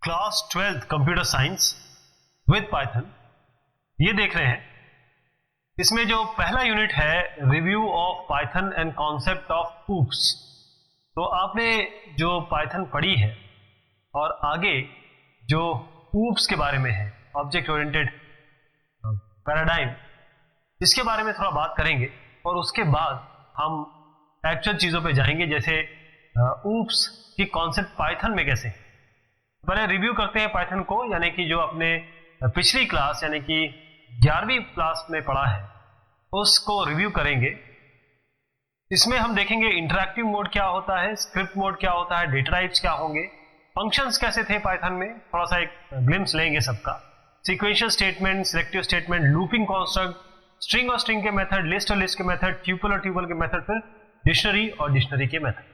Class 12th computer science with Python ये देख रहे हैं। इसमें जो पहला यूनिट है review of Python and concept of oops. तो आपने जो पाइथन पढ़ी है और आगे जो ऊप्स के बारे में है, ऑब्जेक्ट ओरिएंटेड पैराडाइम, इसके बारे में थोड़ा बात करेंगे और उसके बाद हम एक्चुअल चीज़ों पे जाएंगे, जैसे ऊप्स की कॉन्सेप्ट पाइथन में कैसे। पहले रिव्यू करते हैं पाइथन को, यानी कि जो अपने पिछली क्लास यानी कि 11वीं क्लास में पढ़ा है उसको रिव्यू करेंगे। इसमें हम देखेंगे इंटरैक्टिव मोड क्या होता है, स्क्रिप्ट मोड क्या होता है, डेटा टाइप्स क्या होंगे, फंक्शंस कैसे थे पाइथन में, थोड़ा सा एक ग्लिम्स लेंगे सबका, sequential statement, selective statement, looping construct, string और स्ट्रिंग के मेथड, लिस्ट और लिस्ट के मेथड, ट्यूपल और ट्यूपल के मेथड, फिर डिक्शनरी और डिक्शनरी के मेथड।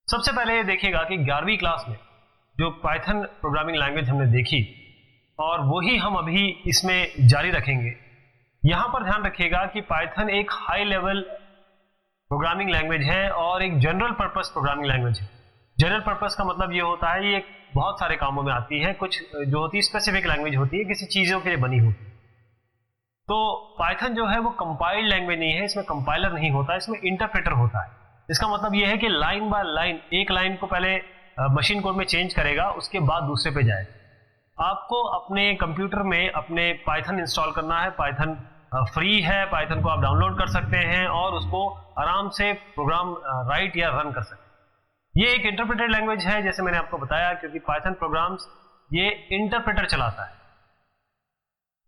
सबसे पहले ये देखिएगा कि 11वीं क्लास में जो पाइथन प्रोग्रामिंग लैंग्वेज हमने देखी और वही हम अभी इसमें जारी रखेंगे। यहां पर ध्यान रखिएगा कि पाइथन एक हाई लेवल प्रोग्रामिंग लैंग्वेज है और एक जनरल पर्पस प्रोग्रामिंग लैंग्वेज है। जनरल पर्पस का मतलब ये होता है ये बहुत सारे कामों में आती है, कुछ जो होती है स्पेसिफिक लैंग्वेज होती है, किसी चीजों के लिए बनी होती है। तो पाइथन जो है वो कंपाइल्ड लैंग्वेज नहीं है, इसमें कंपाइलर नहीं होता, इसमें इंटरप्रेटर होता है। इसका मतलब ये है कि लाइन बाय लाइन, एक लाइन को पहले मशीन कोड में चेंज करेगा, उसके बाद दूसरे पे जाएगा। आपको अपने कंप्यूटर में अपने पाइथन इंस्टॉल करना है। पाइथन फ्री है, पाइथन को आप डाउनलोड कर सकते हैं और उसको आराम से प्रोग्राम राइट या रन कर सकते हैं। ये एक इंटरप्रेटेड लैंग्वेज है, जैसे मैंने आपको बताया, क्योंकि पाइथन प्रोग्राम्स ये इंटरप्रेटर चलाता है।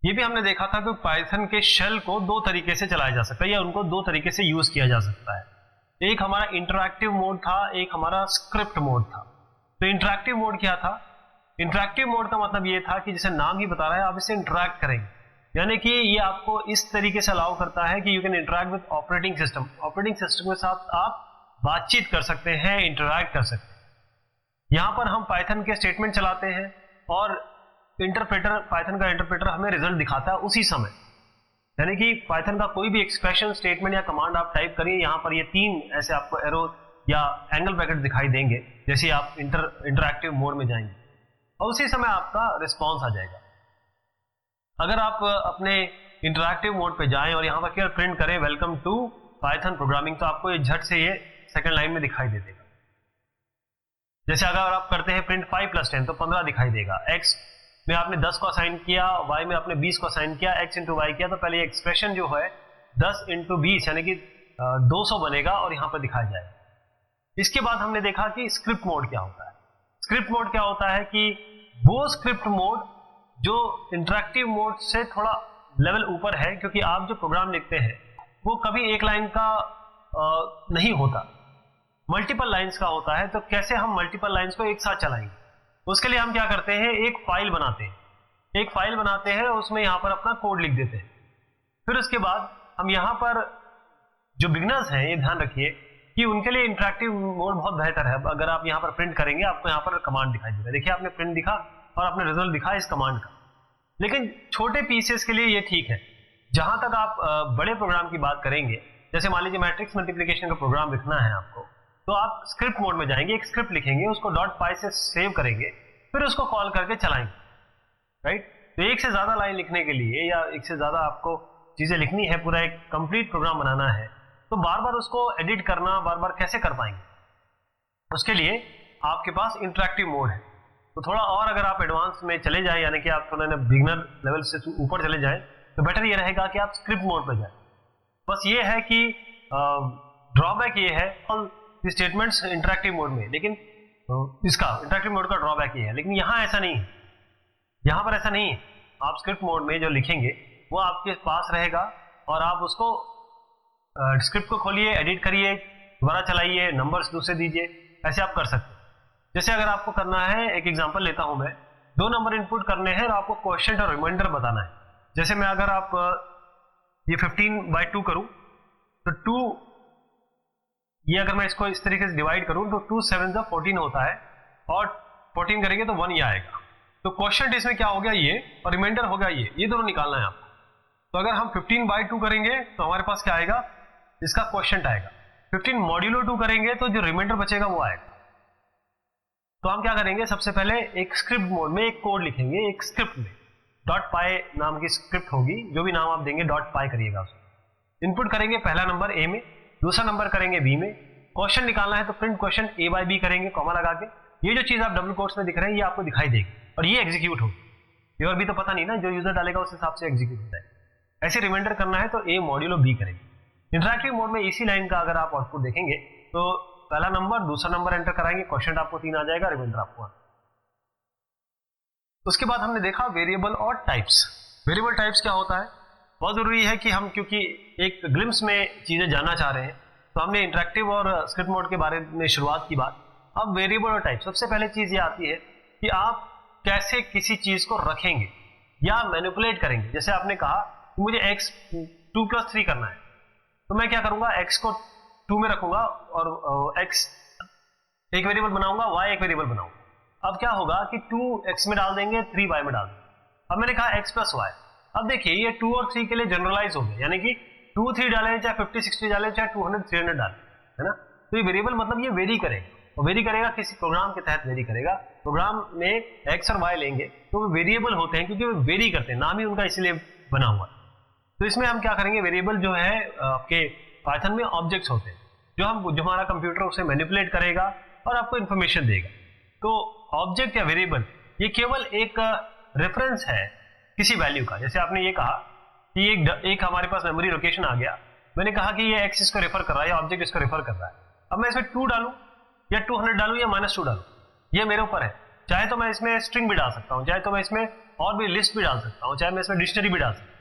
ये भी हमने देखा था कि पाइथन के शेल को दो तरीके से चलाया जा सकता है या उनको दो तरीके से यूज किया जा सकता है। एक हमारा इंटरैक्टिव मोड था, एक हमारा स्क्रिप्ट मोड था। तो इंटरैक्टिव मोड क्या था? इंटरैक्टिव मोड का मतलब ये था कि जैसे नाम ही बता रहा है, आप इससे इंटरैक्ट करेंगे, यानी कि ये आपको इस तरीके से अलाउ करता है कि you can interact with operating system. Operating system के साथ आप बातचीत कर सकते हैं, इंटरैक्ट कर सकते हैं। यहां पर हम पाइथन के स्टेटमेंट चलाते हैं और इंटरप्रेटर, पाइथन का इंटरप्रेटर हमें रिजल्ट दिखाता है उसी समय। यानी कि पाइथन का कोई भी एक्सप्रेशन, स्टेटमेंट या कमांड आप टाइप करिए, यहां पर ये तीन ऐसे आपको एरो या एंगल ब्रैकेट दिखाई देंगे जैसे आप इंटरैक्टिव मोड में जाएंगे और उसी समय आपका रिस्पॉन्स आ जाएगा। अगर आप अपने इंटरैक्टिव मोड पे जाएं और यहां पर केवल प्रिंट करें वेलकम टू पाइथन प्रोग्रामिंग, तो आपको ये झट से ये सेकंड लाइन में दिखाई दे देगा। जैसे अगर आप करते हैं प्रिंट 5 + 10 तो 15 दिखाई देगा। एक्स में आपने 10 को असाइन किया, वाई में आपने 20 को असाइन किया, एक्स इंटू वाई किया, तो पहले एक्सप्रेशन जो है 10 × 20 यानी कि 200 बनेगा और यहां पर दिखाया जाएगा। इसके बाद हमने देखा कि स्क्रिप्ट मोड क्या होता है। स्क्रिप्ट मोड क्या होता है कि वो स्क्रिप्ट मोड जो इंटरैक्टिव मोड से थोड़ा लेवल ऊपर है, क्योंकि आप जो प्रोग्राम लिखते हैं वो कभी एक लाइन का नहीं होता, मल्टीपल लाइंस का होता है। तो कैसे हम मल्टीपल लाइंस को एक साथ चलाएंगे, उसके लिए हम क्या करते हैं, एक फाइल बनाते हैं, उसमें यहां पर अपना कोड लिख देते हैं। फिर उसके बाद हम यहां पर जो बिगिनर्स हैं, ये ध्यान रखिए कि उनके लिए इंटरैक्टिव मोड बहुत बेहतर है। अगर आप यहां पर प्रिंट करेंगे, आपको यहां पर कमांड दिखाई देगा। देखिए आपने प्रिंट दिखा और आपने रिजल्ट दिखा इस कमांड का। लेकिन छोटे पीसेस के लिए ये ठीक है। जहां तक आप बड़े प्रोग्राम की बात करेंगे, जैसे मान लीजिए मैट्रिक्स मल्टीप्लिकेशन का प्रोग्राम लिखना है आपको, तो आप स्क्रिप्ट मोड में जाएंगे, एक स्क्रिप्ट लिखेंगे, उसको .py से सेव करेंगे, फिर उसको कॉल करके चलाएंगे, राइट। तो एक से ज्यादा लाइन लिखने के लिए या एक से ज्यादा आपको चीजें लिखनी है, पूरा एक कंप्लीट प्रोग्राम बनाना है, तो बार बार उसको एडिट करना, बार बार कैसे कर पाएंगे? उसके लिए आपके पास इंटरैक्टिव मोड है। तो थोड़ा और अगर आप एडवांस में चले जाएं, यानी कि आप थोड़ा बिगिनर लेवल से ऊपर चले जाएं, तो बेटर ये रहेगा कि आप स्क्रिप्ट मोड पर जाएं। बस ये है कि ड्रॉबैक ये है स्टेटमेंट्स इंटरैक्टिव मोड में, लेकिन इसका इंटरैक्टिव मोड का ड्रॉबैक ये है। लेकिन यहाँ ऐसा नहीं है, यहाँ पर ऐसा नहीं है। आप स्क्रिप्ट मोड में जो लिखेंगे वो आपके पास रहेगा और आप उसको स्क्रिप्ट को खोलिए, एडिट करिए, दोबारा चलाइए, नंबर्स दूसरे दीजिए, ऐसे आप कर सकते हैं। जैसे अगर आपको करना है, एक एग्जांपल लेता हूं मैं, 2 नंबर इनपुट करने हैं और आपको क्वोशिएंट और रिमाइंडर बताना है। जैसे मैं अगर आप ये 15/2 करूं तो 2, ये अगर मैं इसको इस तरीके से डिवाइड करूं तो 2 7 14 होता है और 14 करेंगे तो 1 ये आएगा। तो क्वोशिएंट इसमें क्या हो गया, ये, और रिमाइंडर हो गया ये दोनों निकालना है आपको। तो अगर हम 15/2 करेंगे तो हमारे पास क्या आएगा, इसका क्वोशिएंट आएगा। 15 मॉड्यूलो 2 करेंगे तो जो रिमाइंडर बचेगा वो आएगा। तो हम क्या करेंगे, सबसे पहले एक स्क्रिप्ट मोड में एक कोड लिखेंगे, एक स्क्रिप्ट में .py नाम की स्क्रिप्ट होगी, जो भी नाम आप देंगे .py करिएगा उसको। इनपुट करेंगे पहला नंबर ए में, दूसरा नंबर करेंगे बी में, क्वेश्चन निकालना है तो print question a by b करेंगे कॉमा लगा के। ये जो चीज आप डबल कोट्स में दिख रहे हैं ये आपको दिखाई देगी और ये एग्जीक्यूट होगी। ये और भी तो पता नहीं ना, जो यूजर डालेगा उस हिसाब से एग्जीक्यूट होता है। ऐसे रिमाइंडर करना है तो ए मॉड्यूलो बी करेंगे। इंटरैक्टिव मोड में इसी लाइन का अगर आप आउटपुट देखेंगे तो पहला नंबर दूसरा नंबर एंटर कराएंगे, क्वेश्चन आपको 3 आ जाएगा, रिमाइंडर आपको आ। उसके बाद हमने देखा वेरिएबल और टाइप्स। वेरिएबल टाइप्स क्या होता है, बहुत जरूरी है कि हम, क्योंकि एक ग्लिम्स में चीजें जानना चाह रहे हैं, तो हमने इंटरैक्टिव और स्क्रिप्ट मोड के बारे में शुरुआत की बात। अब वेरिएबल और टाइप, सबसे पहले चीज ये आती है कि आप कैसे किसी चीज को रखेंगे या मैनिपुलेट करेंगे। जैसे आपने कहा कि मुझे x 2+3 करना है, तो मैं क्या करूंगा, x को 2 में रखूंगा और x एक वेरिएबल बनाऊंगा, y एक वेरिएबल बनाऊंगा। अब क्या होगा कि 2x में डाल देंगे, 3y में डाल देंगे। अब मैंने कहा x + y। अब देखिए ये 2 और 3 के लिए जनरलाइज हो गया, यानी कि 2 3 डालें, चाहे 50 60 डालें, चाहे 200 300 डालें, है ना। तो ये वेरिएबल मतलब ये वेरी करेगा, और वेरी करेगा किसी प्रोग्राम के तहत वेरी करेगा। प्रोग्राम में x और y लेंगे तो वो वेरिएबल होते हैं क्योंकि वो वेरी करते हैं, नाम ही उनका इसलिए बना हुआ है। तो इसमें हम क्या करेंगे, वेरिएबल जो है आपके पाइथन में ऑब्जेक्ट्स होते हैं, जो हमारा कंप्यूटर उसे मैनिपुलेट करेगा और आपको इंफॉर्मेशन देगा। तो ऑब्जेक्ट या वेरिएबल ये केवल एक रेफरेंस है किसी वैल्यू का। जैसे आपने ये कहा कि एक हमारे पास मेमोरी लोकेशन आ गया, मैंने कहा कि ये x इसको रेफर कर रहा है या ऑब्जेक्ट इसको रेफर कर रहा है। अब मैं इसमें 2 डालूं या 200 डालूं या -2 डालूं, ये मेरे ऊपर है। चाहे तो मैं इसमें स्ट्रिंग भी डाल सकता हूं, चाहे तो मैं इसमें और भी लिस्ट भी डाल सकता हूं, चाहे मैं इसमें डिक्शनरी भी डाल सकता हूं।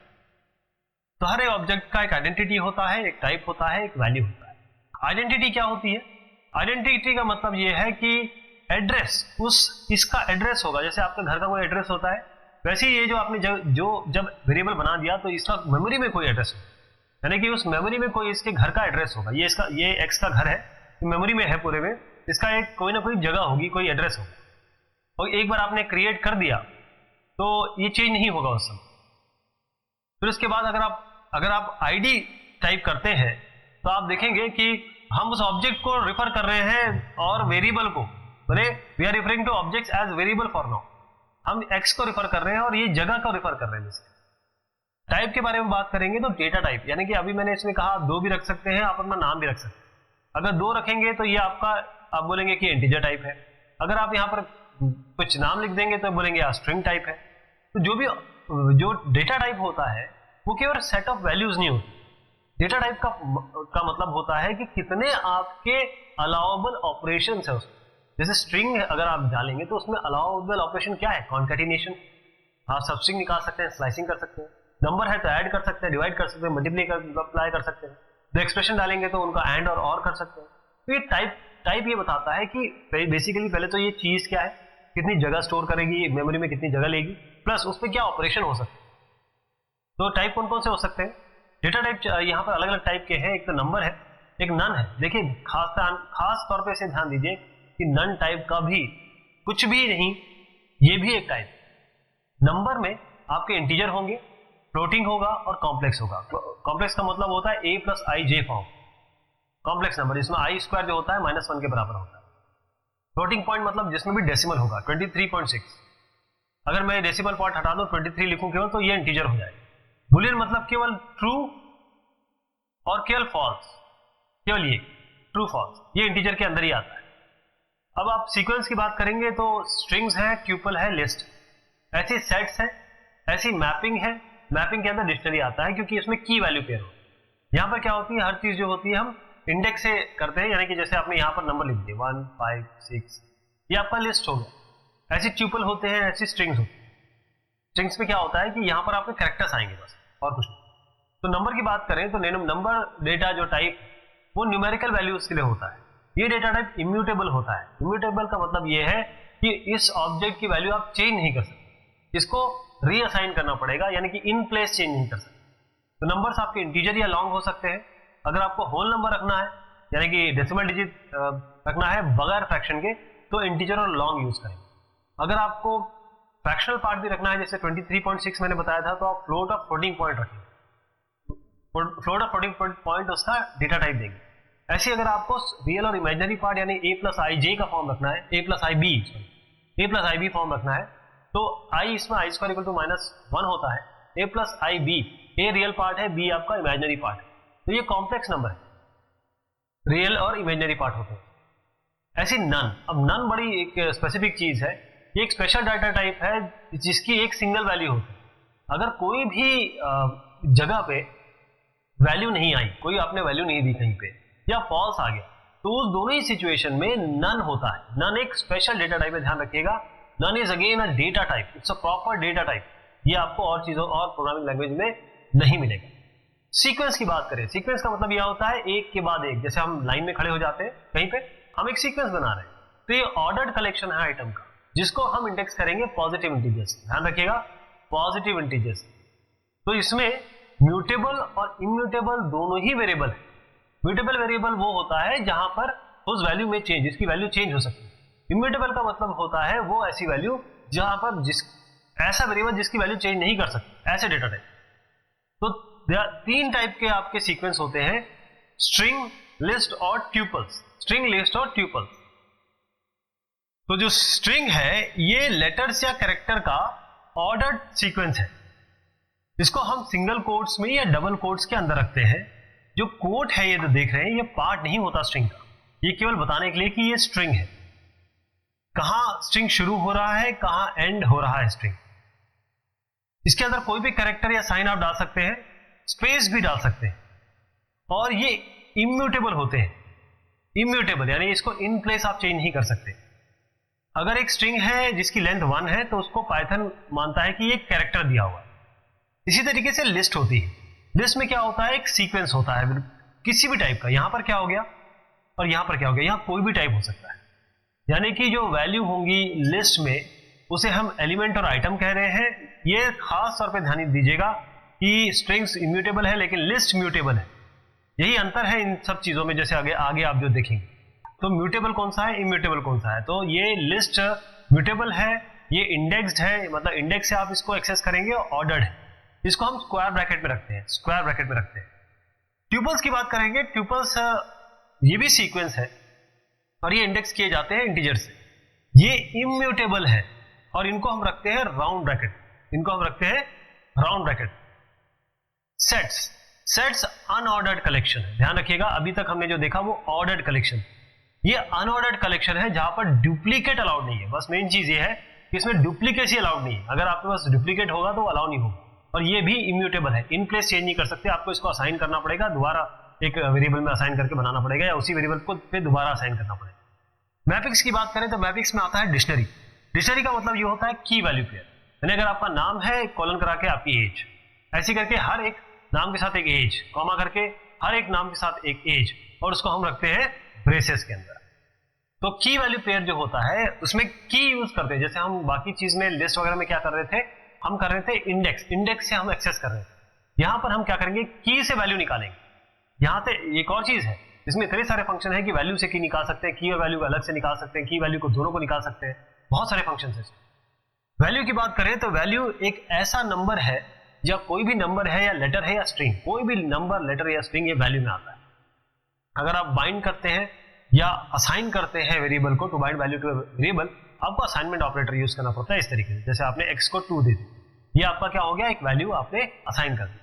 तो हर एक ऑब्जेक्ट का एक आइडेंटिटी होता है, एक टाइप होता है, एक वैल्यू होता है। आइडेंटिटी क्या होती है, आइडेंटिटी का मतलब ये है कि एड्रेस, इसका एड्रेस होगा। जैसे आपके घर का कोई एड्रेस होता है, वैसे ही ये जो आपने जब वेरिएबल बना दिया तो इसका मेमोरी में कोई एड्रेस होगा, यानी कि उस मेमोरी में कोई इसके घर का एड्रेस होगा। ये एक्स का घर है, मेमोरी में है पूरे में, इसका एक कोई ना कोई जगह होगी, कोई एड्रेस होगा। और एक बार आपने क्रिएट कर दिया तो ये चेंज नहीं होगा उस समय। फिर उसके बाद अगर आप आईडी टाइप करते हैं तो आप देखेंगे कि हम उस ऑब्जेक्ट को रिफर कर रहे हैं और वेरिएबल को, we are referring to objects as variable for now. हम एक्स को रिफर कर रहे हैं और ये जगह को रिफर कर रहे हैं। टाइप के बारे में बात करेंगे तो डेटा टाइप, यानी कि अभी मैंने इसमें कहा 2 भी रख सकते हैं, आप अपना नाम भी रख सकते हैं। अगर 2 रखेंगे तो ये आप बोलेंगे कि इंटीजर टाइप है। अगर आप यहाँ पर कुछ नाम लिख देंगे तो बोलेंगे स्ट्रिंग टाइप है। तो जो डेटा टाइप होता है वो केवल सेट ऑफ वैल्यूज नहीं होती। डेटा टाइप का मतलब होता है कि कितने आपके अलाउएबल ऑपरेशन है उसमें। जैसे स्ट्रिंग अगर आप डालेंगे तो उसमें अलाउएबल ऑपरेशन क्या है, कॉन्कैटिनेशन, आप सबस्ट्रिंग निकाल सकते हैं, स्लाइसिंग कर सकते हैं। नंबर है तो ऐड कर सकते हैं, डिवाइड कर सकते हैं, मल्टीप्लाई कर सकते हैं। तो एक्सप्रेशन डालेंगे तो उनका एंड और कर सकते हैं। तो ये टाइप ये बताता है कि बेसिकली पहले तो ये चीज क्या है, कितनी जगह स्टोर करेगी, मेमोरी में कितनी जगह लेगी, प्लस उस पर क्या ऑपरेशन हो सकते हैं। तो टाइप कौन कौन से हो सकते हैं, डेटा टाइप यहाँ पर अलग अलग टाइप के हैं। एक तो नंबर है, एक नन है। देखिए खास तौर पे से ध्यान दीजिए कि नन टाइप का भी कुछ भी नहीं, ये भी एक टाइप। नंबर में आपके इंटीजर होंगे, फ्लोटिंग होगा और कॉम्प्लेक्स होगा। कॉम्प्लेक्स का मतलब होता है a + ij form, complex number जिसमें i² जो होता है -1 के बराबर होता है। फ्लोटिंग पॉइंट मतलब जिसमें भी डेसिमल होगा, 23.6। अगर मैं डेसिमल पॉइंट हटा दूं 23 लिखूं केवल तो ये इंटीजर हो जाएगा। बुलियन मतलब केवल ट्रू और केवल फॉल्स, केवल ये ट्रू फॉल्स, ये इंटीजर के अंदर ही आता है। अब आप सीक्वेंस की बात करेंगे तो स्ट्रिंग्स है, ट्यूपल है, लिस्ट, ऐसी सेट्स है, ऐसी मैपिंग है। मैपिंग के अंदर डिक्शनरी आता है क्योंकि इसमें की वैल्यू पेयर होती है। यहाँ पर क्या होती है, हर चीज जो होती है हम इंडेक्स से करते हैं, यानी कि जैसे आपने यहाँ पर नंबर लिख दिए 1 5 6, ये आपका लिस्ट हो गया। ऐसे ट्यूपल होते हैं, ऐसी स्ट्रिंग्स होती है। स्ट्रिंग्स में क्या होता है कि यहाँ पर आपके कैरेक्टर्स आएंगे बस, और कुछ नहीं। तो नंबर की बात करें तो नंबर डेटा जो टाइप वो न्यूमेरिकल वैल्यूज के लिए होता है। ये डेटा टाइप इम्यूटेबल होता है। इम्यूटेबल का मतलब ये है कि इस ऑब्जेक्ट की वैल्यू आप चेंज नहीं कर सकते, इसको रीअसाइन करना पड़ेगा, यानी कि इन प्लेस चेंज नहीं कर सकते। तो नंबर्स आपके इंटीजर या लॉन्ग हो सकते हैं। अगर आपको होल नंबर रखना है, यानी कि डेसिमल डिजिट रखना है बगैर फ्रैक्शन के, तो इंटीजर और लॉन्ग यूज करेंगे। अगर आपको फ्रैक्शनल पार्ट भी रखना है, जैसे 23.6 मैंने बताया था, तो आप फ्लोट ऑफ फ्लोटिंग पॉइंट रखेंगे। फ्लोट ऑफ फ्लोटिंग पॉइंट उसका डेटा टाइप देंगे। ऐसे अगर आपको रियल और इमेजिनरी पार्ट यानी a प्लस आई जे का फॉर्म रखना है, a plus i b form रखना है, तो i इसमें आई स्क्वायर इक्वल टू -1 होता है, a plus i b, a real part है, b आपका इमेजिनरी पार्ट है, तो ये कॉम्प्लेक्स नंबर है, रियल और इमेजिनरी पार्ट होते हैं। ऐसी नन, अब नन बड़ी एक स्पेसिफिक चीज है, ये एक स्पेशल डाटा टाइप है जिसकी एक सिंगल वैल्यू होती है। अगर कोई भी जगह पे वैल्यू नहीं आई, कोई आपने वैल्यू नहीं दी कहीं पे, या फॉल्स आ गया, तो उस दोनों ही सिचुएशन में नन होता है। नन एक स्पेशल डेटा टाइप है, ध्यान रखिएगा। None is again a data type, it's a proper data type. ये आपको और चीजों और प्रोग्रामिंग लैंग्वेज में नहीं मिलेगा। सीक्वेंस की बात करें, सीक्वेंस का मतलब यह होता है एक के बाद एक, जैसे हम लाइन में खड़े हो जाते हैं कहीं पे, हम एक सीक्वेंस बना रहे हैं, तो ये ऑर्डर्ड कलेक्शन है आइटम का, जिसको हम इंडेक्स करेंगे पॉजिटिव इंटीजर्स। ध्यान रखिएगा, पॉजिटिव इंटीजर्स। तो इसमें म्यूटेबल और इम्यूटेबल दोनों ही वेरिएबल है। म्यूटेबल वेरिएबल वो होता है जहां पर उस वैल्यू में चेंज, इसकी वैल्यू चेंज हो सकती है। इम्यूटेबल का मतलब होता है वो ऐसी वैल्यू जहां पर ऐसा वेरिएबल जिसकी वैल्यू चेंज नहीं कर सकती, ऐसे डेटा टाइप। तो 3 टाइप के आपके सीक्वेंस होते हैं, स्ट्रिंग, लिस्ट और ट्यूपल्स। स्ट्रिंग, लिस्ट और ट्यूपल्स। तो जो स्ट्रिंग है ये लेटर्स या कैरेक्टर का ऑर्डर्ड सीक्वेंस है। इसको हम सिंगल कोट्स में या डबल कोट्स के अंदर रखते हैं। जो कोट है ये तो देख रहे हैं, ये पार्ट नहीं होता स्ट्रिंग का, ये केवल बताने के लिए कि ये स्ट्रिंग है, कहां स्ट्रिंग शुरू हो रहा है, कहां एंड हो रहा है स्ट्रिंग। इसके अंदर कोई भी कैरेक्टर या साइन आप डाल सकते हैं, स्पेस भी डाल सकते हैं, और ये इम्यूटेबल होते हैं। इम्यूटेबल यानी इसको इन प्लेस आप चेंज नहीं कर सकते। अगर एक स्ट्रिंग है जिसकी लेंथ 1 है तो उसको पाइथन मानता है कि ये कैरेक्टर दिया हुआ है। इसी तरीके से लिस्ट होती है। लिस्ट में क्या होता है, एक सीक्वेंस होता है किसी भी टाइप का। यहां पर क्या हो गया और यहां पर क्या हो गया, यहां कोई भी टाइप हो सकता है। यानी कि जो वैल्यू होंगी लिस्ट में उसे हम एलिमेंट और आइटम कह रहे हैं। ये खास तौर पे ध्यान दीजिएगा कि स्ट्रिंग्स इम्यूटेबल है लेकिन लिस्ट म्यूटेबल है। यही अंतर है इन सब चीजों में, जैसे आगे आप जो देखेंगे। तो म्यूटेबल कौन सा है, इम्यूटेबल कौन सा है। तो ये लिस्ट म्यूटेबल है, ये इंडेक्स्ड है, मतलब इंडेक्स से आप इसको एक्सेस करेंगे, ऑर्डर्ड है। इसको हम स्क्वायर ब्रैकेट में रखते हैं, स्क्वायर ब्रैकेट में रखते हैं। ट्यूपल्स की बात करेंगे, ट्यूपल्स ये भी सीक्वेंस है और ये इंडेक्स किए जाते हैं इंटीजर से। ये इम्यूटेबल है और इनको हम रखते हैं राउंड ब्रैकेट, इनको हम रखते हैं round bracket. Sets unordered collection है। ध्यान रखिएगा, अभी तक हमने जो देखा वो ऑर्डर्ड कलेक्शन, ये अनऑर्डर्ड कलेक्शन है जहां पर डुप्लीकेट अलाउड नहीं है। बस मेन चीज ये है कि इसमें डुप्लीकेसी अलाउड नहीं है। अगर आपके पास डुप्लीकेट होगा तो अलाउ नहीं होगा। और ये भी इम्यूटेबल है, इन प्लेस चेंज नहीं कर सकते, आपको इसको असाइन करना पड़ेगा, दोबारा एक वेरिएबल में असाइन करके बनाना पड़ेगा, या उसी वेरिएबल को पे दोबारा असाइन करना पड़ेगा। मैपिक्स की बात करें तो मैपिक्स में आता है डिक्शनरी। डिक्शनरी का मतलब ये होता है की वैल्यू पेयर। यानी अगर आपका नाम है, कॉलन करा के आपकी एज, ऐसी करके हर एक नाम के साथ एक एज, कॉमा करके हर एक नाम के साथ एक एज, और उसको हम रखते हैं ब्रेसेस के अंदर। तो की वैल्यू पेयर जो होता है उसमें की यूज करते हैं। जैसे हम बाकी चीज में लिस्ट वगैरह में क्या कर रहे थे, हम कर रहे थे इंडेक्स, इंडेक्स से हम एक्सेस कर रहे थे। यहां पर हम क्या करेंगे, की से वैल्यू निकालेंगे। यहां से एक और चीज है, इसमें इतने सारे फंक्शन है कि वैल्यू से की निकाल सकते हैं, की और वैल्यू को अलग से निकाल सकते हैं, की वैल्यू को दोनों को निकाल सकते हैं, बहुत सारे फंक्शन है। वैल्यू की बात करें तो वैल्यू एक ऐसा नंबर है, या कोई भी नंबर है या लेटर है या स्ट्रिंग, कोई भी नंबर, लेटर या स्ट्रिंग ये वैल्यू में आता है। अगर आप बाइंड करते हैं या असाइन करते हैं वेरिएबल को, to bind value to variable, आपको असाइनमेंट ऑपरेटर यूज करना पड़ता है इस तरीके से। जैसे आपने x को 2 दे दी, ये आपका क्या हो गया, एक वैल्यू आपने असाइन कर दी।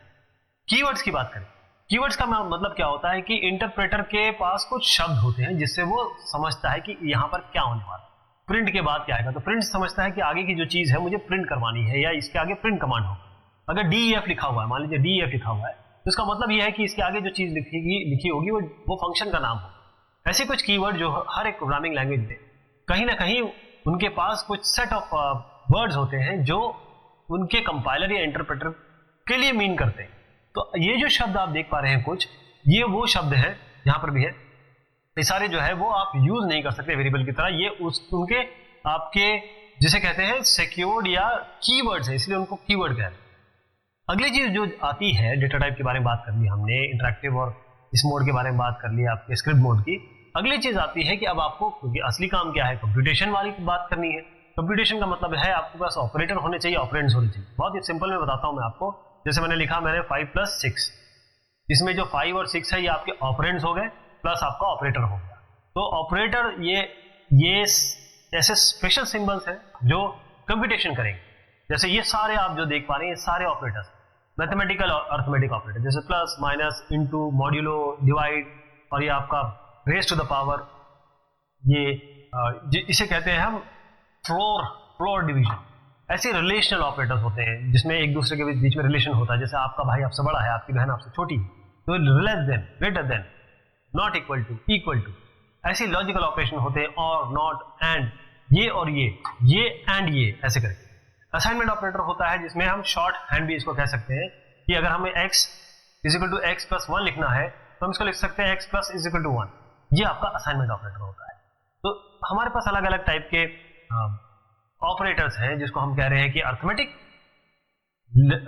कीवर्ड्स की बात करें, कीवर्ड्स का मतलब क्या होता है कि इंटरप्रेटर के पास कुछ शब्द होते हैं जिससे वो समझता है कि यहां पर क्या होने वाला है, प्रिंट के बाद क्या आएगा। तो प्रिंट समझता है कि आगे की जो चीज है मुझे प्रिंट करवानी है, या इसके आगे प्रिंट कमांड हो। अगर DEF लिखा हुआ है, मान लीजिए DEF लिखा हुआ है, तो इसका मतलब यह है कि इसके आगे जो चीज लिखी होगी वो फंक्शन का नाम हो। ऐसे कुछ कीवर्ड जो हर एक प्रोग्रामिंग लैंग्वेज में कहीं ना कहीं उनके पास कुछ सेट ऑफ वर्ड्स होते हैं जो उनके कंपाइलर या इंटरप्रेटर के लिए मीन करते हैं। तो ये जो शब्द आप देख पा रहे हैं कुछ, ये वो शब्द है, यहां पर भी है, ये सारे जो है वो आप यूज नहीं कर सकते वेरिएबल की तरह। ये उनके आपके जिसे कहते हैं सिक्योर्ड या कीवर्ड्स है, इसलिए उनको कीवर्ड कहते हैं। अगली चीज जो आती है, डेटा टाइप के बारे में बात कर ली हमने, इंटरैक्टिव और इस मोड के बारे में बात कर ली, आपके स्क्रिप्ट मोड की। अगली चीज आती है कि अब आपको, क्योंकि असली काम क्या है, कंप्यूटेशन वाली बात करनी है। कंप्यूटेशन का मतलब है आपके पास ऑपरेटर होने चाहिए, ऑपरेंड्स होने चाहिए। बहुत ही सिंपल में बताता हूं मैं आपको। जैसे मैंने लिखा, मैंने 5 + 6, इसमें जो 5 और 6 है ये आपके ऑपरेंड्स हो गए, प्लस आपका ऑपरेटर हो गया। तो ऑपरेटर ये ऐसे स्पेशल सिंबल्स हैं जो कंप्यूटेशन करेंगे। जैसे ये सारे आप जो देख पा रहे हैं, ये सारे ऑपरेटर्स मैथमेटिकल और अर्थमेटिक ऑपरेटर, जैसे plus, minus, into, modulo, divide, और ये आपका रेज टू द पावर, ये इसे कहते हैं हम फ्लोर डिवीजन। ऐसे रिलेशनल ऑपरेटर्स होते हैं जिसमें एक दूसरे के बीच में रिलेशन होता है। जैसे आपका भाई आपसे बड़ा है, आपकी बहन आपसे छोटी है, तो less than, greater than, not equal to, equal to, ऐसे लॉजिकल ऑपरेशन होते हैं। और, नॉट, एंड, ये और ये एंड ये, ऐसे करके। असाइनमेंट ऑपरेटर होता है जिसमें हम शॉर्ट हैंड भी इसको कह सकते हैं कि अगर हमें x is equal to x plus 1 लिखना है तो हम इसको लिख सकते हैं x plus is equal to 1। ये आपका असाइनमेंट ऑपरेटर होता है। तो हमारे पास अलग अलग टाइप के ऑपरेटर्स हैं जिसको हम कह रहे हैं कि अर्थमेटिक,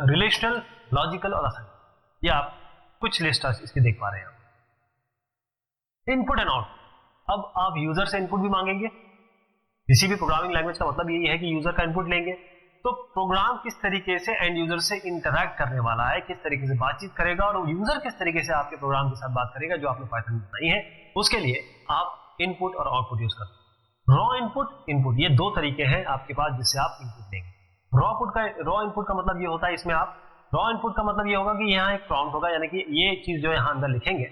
रिलेशनल, लॉजिकल और असाइनमेंट। ये आप कुछ लिस्ट इसकी देख पा रहे हैं। इनपुट एंड आउटपुट, अब आप यूजर से इनपुट भी मांगेंगे। किसी भी प्रोग्रामिंग लैंग्वेज का मतलब यही है कि यूजर का इनपुट लेंगे। तो प्रोग्राम किस तरीके से एंड यूजर से इंटरैक्ट करने वाला है, किस तरीके से बातचीत करेगा, और यूजर किस तरीके से आपके प्रोग्राम के साथ बात करेगा जो आपने पाइथन में बनाई है, उसके लिए आप इनपुट और आउटपुट यूज करते हैं। रॉ इनपुट, इनपुट, ये दो तरीके हैं आपके पास जिससे आप इनपुट लेंगे। रॉ इनपुट का मतलब ये होता है, इसमें आप रॉ इनपुट का मतलब ये होगा कि यहाँ एक प्रॉम्प्ट होगा, यानी कि ये चीज जो यहाँ अंदर लिखेंगे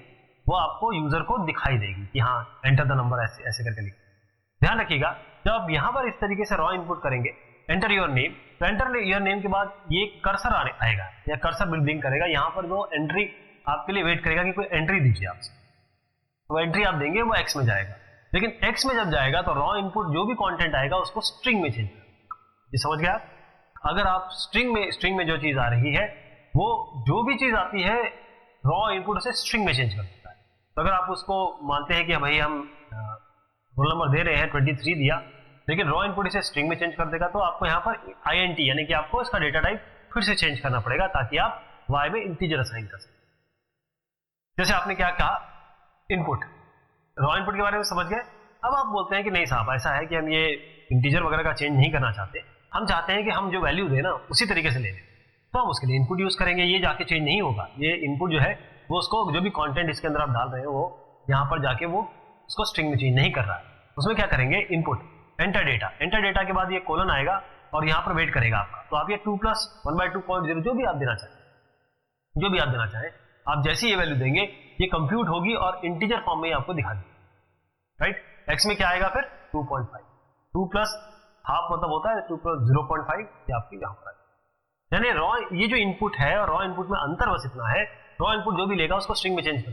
वो आपको यूजर को दिखाई देगी कि हाँ एंटर द नंबर, ऐसे ऐसे करके लिखें। ध्यान रखिएगा, जब आप यहाँ पर इस तरीके से रॉ इनपुट करेंगे, एंटर योर नेम, तो एंटर योर नेम के बाद ये कर्सर आएगा या कर्सर बिल्डिंग करेगा। यहाँ पर वो एंट्री आपके लिए वेट करेगा कि कोई एंट्री दीजिए आपसे, तो एंट्री आप देंगे वो एक्स में जाएगा। लेकिन एक्स में जब जाएगा तो रॉ इनपुट जो भी कंटेंट आएगा उसको स्ट्रिंग में चेंज करेगा। ये समझ गया? अगर आप स्ट्रिंग में जो चीज आ रही है वो जो भी चीज आती है रॉ इनपुट से स्ट्रिंग में चेंज कर देता है। तो अगर आप उसको मानते हैं कि भाई हम रोल नंबर दे रहे हैं 23 दिया, लेकिन रॉ इनपुट इसे स्ट्रिंग में चेंज कर देगा, तो आपको यहाँ पर INT यानी कि आपको इसका डेटा टाइप फिर से चेंज करना पड़ेगा ताकि आप y में इंटीजर असाइन कर सकें। जैसे आपने क्या कहा, इनपुट, रॉ इनपुट के बारे में समझ गए। अब आप बोलते हैं कि नहीं साहब, ऐसा है कि हम ये इंटीजर वगैरह का चेंज नहीं करना चाहते, हम चाहते हैं कि हम जो वैल्यू दें ना उसी तरीके से ले लें, तो हम उसके लिए इनपुट यूज करेंगे। ये जाके चेंज नहीं होगा, ये इनपुट जो है वो उसको जो भी कंटेंट इसके अंदर आप डाल रहे हैं वो यहाँ पर जाके वो उसको स्ट्रिंग में चेंज नहीं कर रहा है। उसमें क्या करेंगे, input, enter data, enter data के बाद ये कोलन आएगा और यहाँ पर वेट करेगा आपका। तो आप ये 2 + 1/2.0 जो भी आप देना चाहें, आप जैसी ये वैल्यू देंगे ये कंप्यूट होगी और इंटीजर फॉर्म में आपको दिखा देगी। राइट, एक्स में क्या आएगा फिर 2.5, 2 + हाफ मतलब होता है 2 + 0.5, ये आपकी यहाँ पर आएगी। यानी रॉ, ये जो इनपुट है और रॉ इनपुट में अंतर बस इतना है, रॉ इनपुट जो भी लेगा उसको स्ट्रिंग में चेंज कर,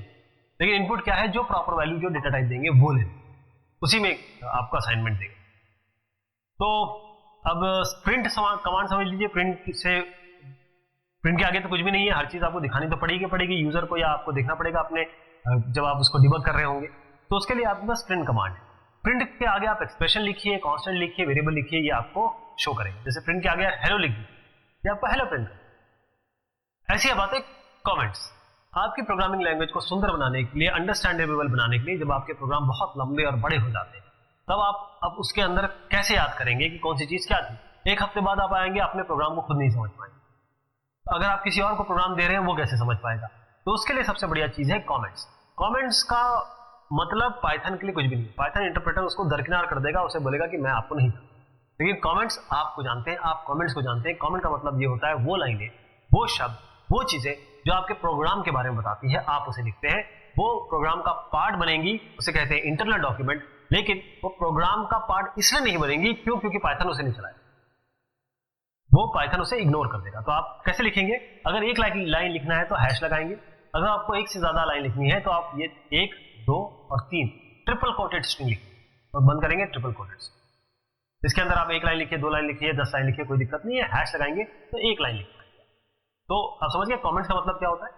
लेकिन इनपुट क्या है, जो प्रॉपर वैल्यू जो डेटा टाइप देंगे वो ले, उसी में आपका असाइनमेंट देगा। तो अब प्रिंट कमांड समझ लीजिए। प्रिंट के आगे तो कुछ भी नहीं है, हर चीज आपको दिखानी तो पड़ेगी यूजर को, या आपको देखना पड़ेगा अपने जब आप उसको डिबग कर रहे होंगे, तो उसके लिए आपके पास प्रिंट कमांड है। प्रिंट के आगे आप एक्सप्रेशन लिखिए, कांस्टेंट लिखिए, वेरिएबल लिखिए, ये आपको शो करेंगे। जैसे प्रिंट के आगे हेलो लिख दीजिए, ये आपको हेलो प्रिंट करेगा। ऐसी अब आते कमेंट्स। आपकी प्रोग्रामिंग लैंग्वेज को सुंदर बनाने के लिए, अंडरस्टैंडेबल बनाने के लिए, जब आपके प्रोग्राम बहुत लंबे और बड़े हो जाते हैं तब आप अब उसके अंदर कैसे याद करेंगे कि कौन सी चीज क्या थी। एक हफ्ते बाद आप आएंगे, अपने प्रोग्राम को खुद नहीं समझ पाएंगे। अगर आप किसी और को प्रोग्राम दे रहे हैं वो कैसे समझ पाएगा। तो उसके लिए सबसे बढ़िया चीज है कमेंट्स। कमेंट्स का मतलब पाइथन के लिए कुछ भी नहीं, पाइथन इंटरप्रेटर उसको दरकिनार कर देगा, उसे बोलेगा कि मैं आपको नहीं, लेकिन कमेंट्स आपको जानते हैं, आप कमेंट्स को जानते हैं। कमेंट का मतलब ये होता है वो लाइनें, वो शब्द, वो चीजें जो आपके प्रोग्राम के बारे में बताती है, आप उसे लिखते हैं, वो प्रोग्राम का पार्ट बनेंगी, उसे कहते हैं इंटरनल डॉक्यूमेंट। लेकिन वो प्रोग्राम का पार्ट इसलिए नहीं बनेंगी क्योंकि पाइथन उसे नहीं चलाएगा, वो पाइथन उसे इग्नोर कर देगा। तो आप कैसे लिखेंगे, अगर एक लाइन लिखना है तो हैश लगाएंगे, अगर आपको एक से ज्यादा लाइन लिखनी है तो आप ये 1, 2 और 3 ट्रिपल कोटेड स्ट्रिंग लिखिए और बंद करेंगे ट्रिपल कोटेड। इसके अंदर आप 1 लाइन लिखिए, 2 लाइन लिखिए, 10 लाइन लिखिए, कोई दिक्कत नहीं है। हैश लगाएंगे तो 1 लाइन लिखिए। तो आप समझ गए कमेंट्स का मतलब क्या होता है।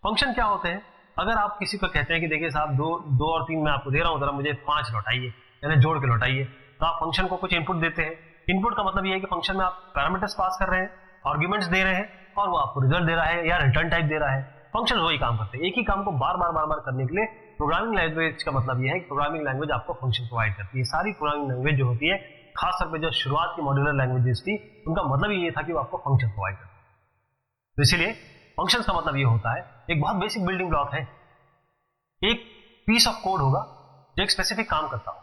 फंक्शन क्या होते हैं, अगर आप किसी को कहते हैं कि देखिए साहब 2 और 3 मैं आपको दे रहा हूं, जरा मुझे 5 लौटाइए, यानी जोड़ के लौटाइए, तो आप फंक्शन को कुछ इनपुट देते हैं। इनपुट का मतलब ये है कि फंक्शन में आप पैरामीटर्स पास कर रहे हैं, आर्ग्यूमेंट्स दे रहे हैं और वो आपको रिजल्ट दे रहा है या रिटर्न टाइप दे रहा है। फंक्शन वही काम करते हैं, एक ही काम को बार बार करने के लिए प्रोग्रामिंग लैंग्वेज का मतलब ये है कि प्रोग्रामिंग लैंग्वेज आपको फंक्शन प्रोवाइड करती है। सारी प्रोग्रामिंग लैंग्वेज जो होती है, खासतौर पर जो शुरुआत की मॉड्यूलर लैंग्वेजेस थी, उनका मतलब ये था कि वो आपको फंक्शन प्रोवाइड करती है। तो इसीलिए फंक्शन का मतलब ये होता है, एक बहुत बेसिक बिल्डिंग ब्लॉक है। एक पीस ऑफ कोड होगा जो एक स्पेसिफिक काम करता हो,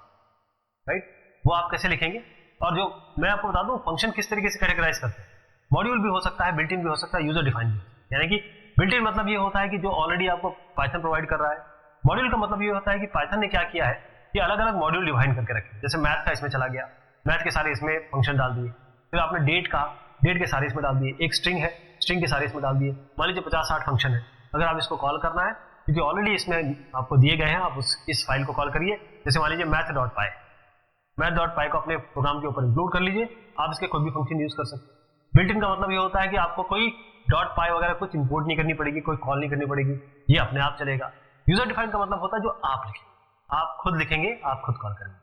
राइट? वो आप कैसे लिखेंगे? और जो मैं आपको बता दूं फंक्शन किस तरीके से कैटेगराइज करते हैं। मॉड्यूल भी हो सकता है, बिल्ट इन भी हो सकता है, यूजर डिफाइंड भी, यानी कि बिल्ट इन मतलब ये होता है कि जो ऑलरेडी आपको पाइथन प्रोवाइड कर रहा है। मॉड्यूल का मतलब ये होता है कि पाइथन ने क्या किया है कि अलग अलग मॉड्यूल डिफाइन करके रखे, जैसे मैथ का इसमें चला गया, मैथ के सारे इसमें फंक्शन डाल दिए, फिर आपने डेट का, डेट के सारे इसमें डाल दिए, एक स्ट्रिंग है, स्ट्रिंग के सारे इसमें डाल दिए। मान लीजिए 50-60 फंक्शन है, अगर आप इसको कॉल करना है क्योंकि ऑलरेडी इसमें आपको दिए गए हैं, आप इस फाइल को कॉल करिए। जैसे मान लीजिए math.py, math.py को अपने प्रोग्राम के ऊपर इंक्लूड कर लीजिए, आप इसके कोई भी फंक्शन यूज कर सकते हैं। बिल्ट इन का मतलब ये होता है कि आपको कोई .py वगैरह कुछ इंपोर्ट नहीं करनी पड़ेगी, कोई कॉल नहीं करनी पड़ेगी, ये अपने आप चलेगा। यूजर डिफाइन का मतलब होता है जो आप लिखेंगे, आप खुद लिखेंगे, आप खुद कॉल करेंगे।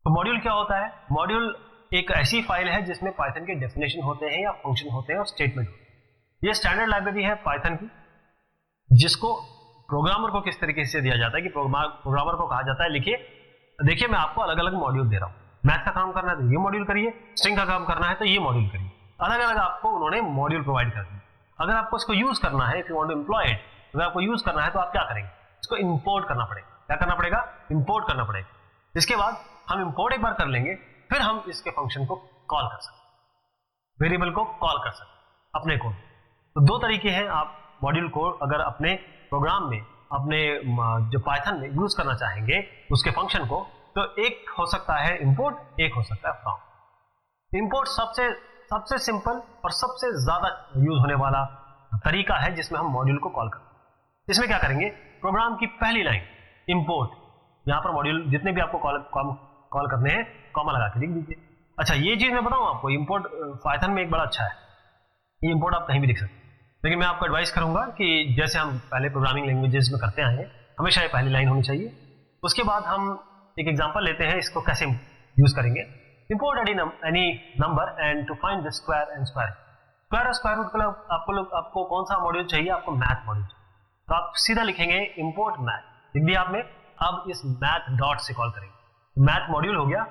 तो मॉड्यूल क्या होता है? मॉड्यूल एक ऐसी फाइल है जिसमें पाइथन के डेफिनेशन होते हैं या फंक्शन होते हैं और स्टेटमेंट होते हैं। ये स्टैंडर्ड लाइब्रेरी है पाइथन की, जिसको प्रोग्रामर को किस तरीके से दिया जाता है कि प्रोग्रामर को कहा जाता है लिखिए, देखिए मैं आपको अलग अलग मॉड्यूल दे रहा हूँ, मैथ का काम करना है तो ये मॉड्यूल करिए, स्ट्रिंग का काम करना है तो ये मॉड्यूल करिए, अलग अलग आपको उन्होंने मॉड्यूल प्रोवाइड कर दिए। अगर आपको इसको यूज करना है, if you want to employ it, अगर आपको यूज करना है तो आप क्या करेंगे? इसको इंपोर्ट करना पड़ेगा। क्या करना पड़ेगा? इंपोर्ट करना पड़ेगा। इसके बाद हम इंपोर्ट एक बार कर लेंगे, फिर हम इसके फंक्शन को कॉल कर सकते, वेरिएबल को कॉल कर सकते अपने कोड। तो दो तरीके हैं, आप मॉड्यूल को अगर अपने प्रोग्राम में, अपने जो पाइथन में यूज करना चाहेंगे उसके फंक्शन को, तो एक हो सकता है इंपोर्ट, एक हो सकता है फ्रॉम। इंपोर्ट सबसे सिंपल और सबसे ज्यादा यूज होने वाला तरीका है जिसमें हम मॉड्यूल को कॉल करते हैं। इसमें क्या करेंगे? प्रोग्राम की पहली लाइन इंपोर्ट, यहां पर मॉड्यूल जितने भी आपको कॉल करने हैं कॉमा लगा के लिख दीजिए। अच्छा, ये चीज मैं बताऊं आपको, इंपोर्ट पाइथन में एक बड़ा अच्छा है, ये इंपोर्ट आप कहीं भी लिख सकते हैं, लेकिन मैं आपको एडवाइस करूंगा कि जैसे हम पहले प्रोग्रामिंग लैंग्वेजेस में करते आए हैं, हमेशा ये पहली लाइन होनी चाहिए। उसके बाद हम एक एग्जांपल लेते हैं, इसको कैसे यूज करेंगे। Import any number and to find the square and square. Square और स्क्वायर रूट के लिए आपको कौन सा मॉड्यूल चाहिए? आपको मैथ मॉड्यूल। तो आप सीधा लिखेंगे इंपोर्ट मैथ, लिख दिया आपने। अब इस मैथ डॉट से कॉल करेंगे, मैथ मॉड्यूल हो गया,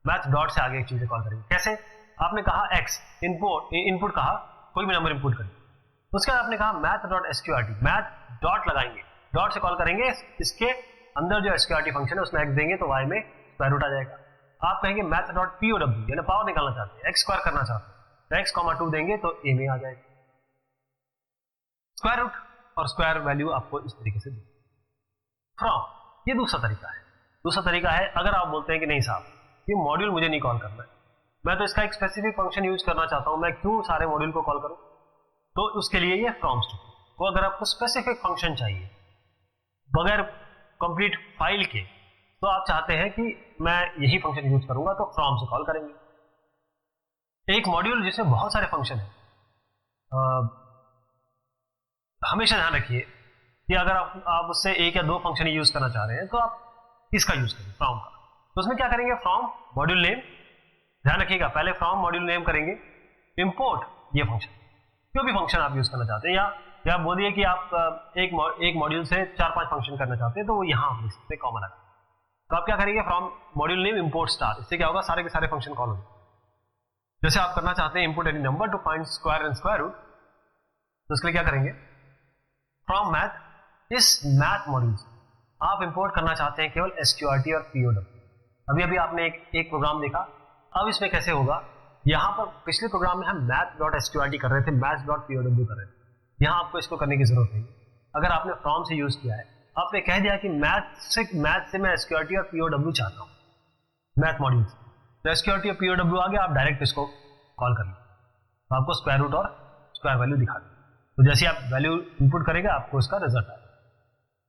मैथ डॉट से आगे एक चीजें कॉल करेंगे। कैसे? आपने कहा एक्स, इनपुट कहा, कोई भी नंबर इनपुट करेंगे। उसके बाद आपने कहा math dot SQRT, math dot लगाएंगे, डॉट से कॉल करेंगे, इसके अंदर जो एसक्यूआरटी फंक्शन है उसमें एक्स देंगे तो वाई में स्क्वायर रूट आ जाएगा। आप कहेंगे मैथ डॉट पीओडब्ल्यू, यानी पावर निकालना चाहते हैं, एक्स स्क्वायर करना चाहते हैं, तो एक्स कॉमा 2 देंगे तो ए में आ जाएगा। स्क्वायर रूट और स्क्वायर वैल्यू आपको इस तरीके से देंगे। फ्रॉम, ये दूसरा तरीका है। दूसरा तरीका है अगर आप बोलते हैं कि नहीं साहब ये मॉड्यूल मुझे नहीं कॉल करना है, मैं तो इसका एक स्पेसिफिक फंक्शन यूज करना चाहता हूं, मैं क्यों सारे मॉड्यूल को कॉल करूं? तो उसके लिए ये फ्रॉम स्टेटमेंट। तो अगर आपको स्पेसिफिक फंक्शन चाहिए बगैर कंप्लीट फाइल के, तो आप चाहते हैं कि मैं यही फंक्शन यूज करूंगा, तो फ्रॉम से कॉल करेंगे। एक मॉड्यूल जिसमें बहुत सारे फंक्शन है, हमेशा ध्यान रखिए कि अगर आप उससे एक या दो फंक्शन यूज करना चाह रहे हैं तो आप इसका यूज करेंगे, फ्रॉम का। तो उसमें क्या करेंगे? फ्रॉम मॉड्यूल नेम, ध्यान रखिएगा पहले फ्रॉम मॉड्यूल नेम करेंगे, इंपोर्ट ये फंक्शन, जो भी फंक्शन आप यूज करना चाहते हैं, या बोलिए कि आप एक मॉड्यूल से 4-5 फंक्शन करना चाहते हैं, तो वो यहाँ आप लिख सकते हैं कॉमन लगा। तो आप क्या करेंगे? From module name import star, इससे क्या होगा? सारे के सारे फंक्शन कॉल होंगे। जैसे आप करना चाहते हैं import any number to find square and square root, तो उसके लिए क्या करेंगे? फ्रॉम मैथ, इस मैथ मॉड्यूल आप इंपोर्ट करना चाहते हैं केवल एसक्यूआरटी और पीओडब्ल्यू। अभी अभी आपने एक प्रोग्राम देखा, अब इसमें कैसे होगा? यहां पर पिछले प्रोग्राम में हम मैथ डॉट एसक्यूआरटी कर रहे थे, मैथ डॉट पीओडब्ल्यू कर रहे थे, यहां आपको इसको करने की जरूरत नहीं। अगर आपने फ्रॉम से यूज किया है, आपने कह दिया कि मैथ से मैं एसक्यूआरटी और पीओडब्ल्यू चाहता हूं, मैथ मॉड्यूल से, तो एसक्यूआरटी और पीओडब्ल्यू आ गया, आप डायरेक्ट इसको कॉल कर लीजिए, तो आपको स्क्वायर रूट और स्क्वायर वैल्यू दिखा दें। तो जैसे आप वैल्यू इनपुट करेंगे आपको इसका रिजल्ट आएगा।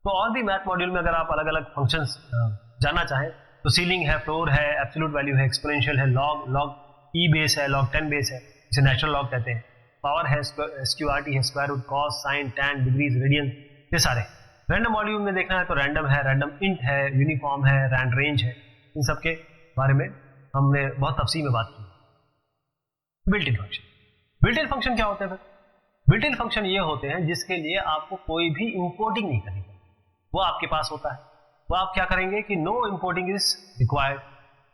तो और भी मैथ मॉड्यूल में अगर आप अलग अलग फंक्शंस जानना चाहें तो सीलिंग है, फ्लोर है, एब्सोल्यूट वैल्यू है, एक्सपोनेंशियल है, लॉग ई बेस है, लॉग 10 बेस है, इसे नेचुरल लॉग कहते हैं, पावर है, एसक्यूआरटी है, square root, cos, sine, tan, degrees, radian, ये सारे। रैंडम मॉड्यूल में देखना है तो रैंडम है, रैंडम इंट है, यूनिफॉर्म है, रैंड रेंज है, इन सब के बारे में हमने बहुत तफसील में बात की। Built in function, built in function क्या होते हैं? बिल्ट इन फंक्शन ये होते हैं जिसके लिए आपको कोई भी इंपोर्टिंग नहीं करनी पड़ती, वो आपके पास होता है। वो आप क्या करेंगे कि no importing is required.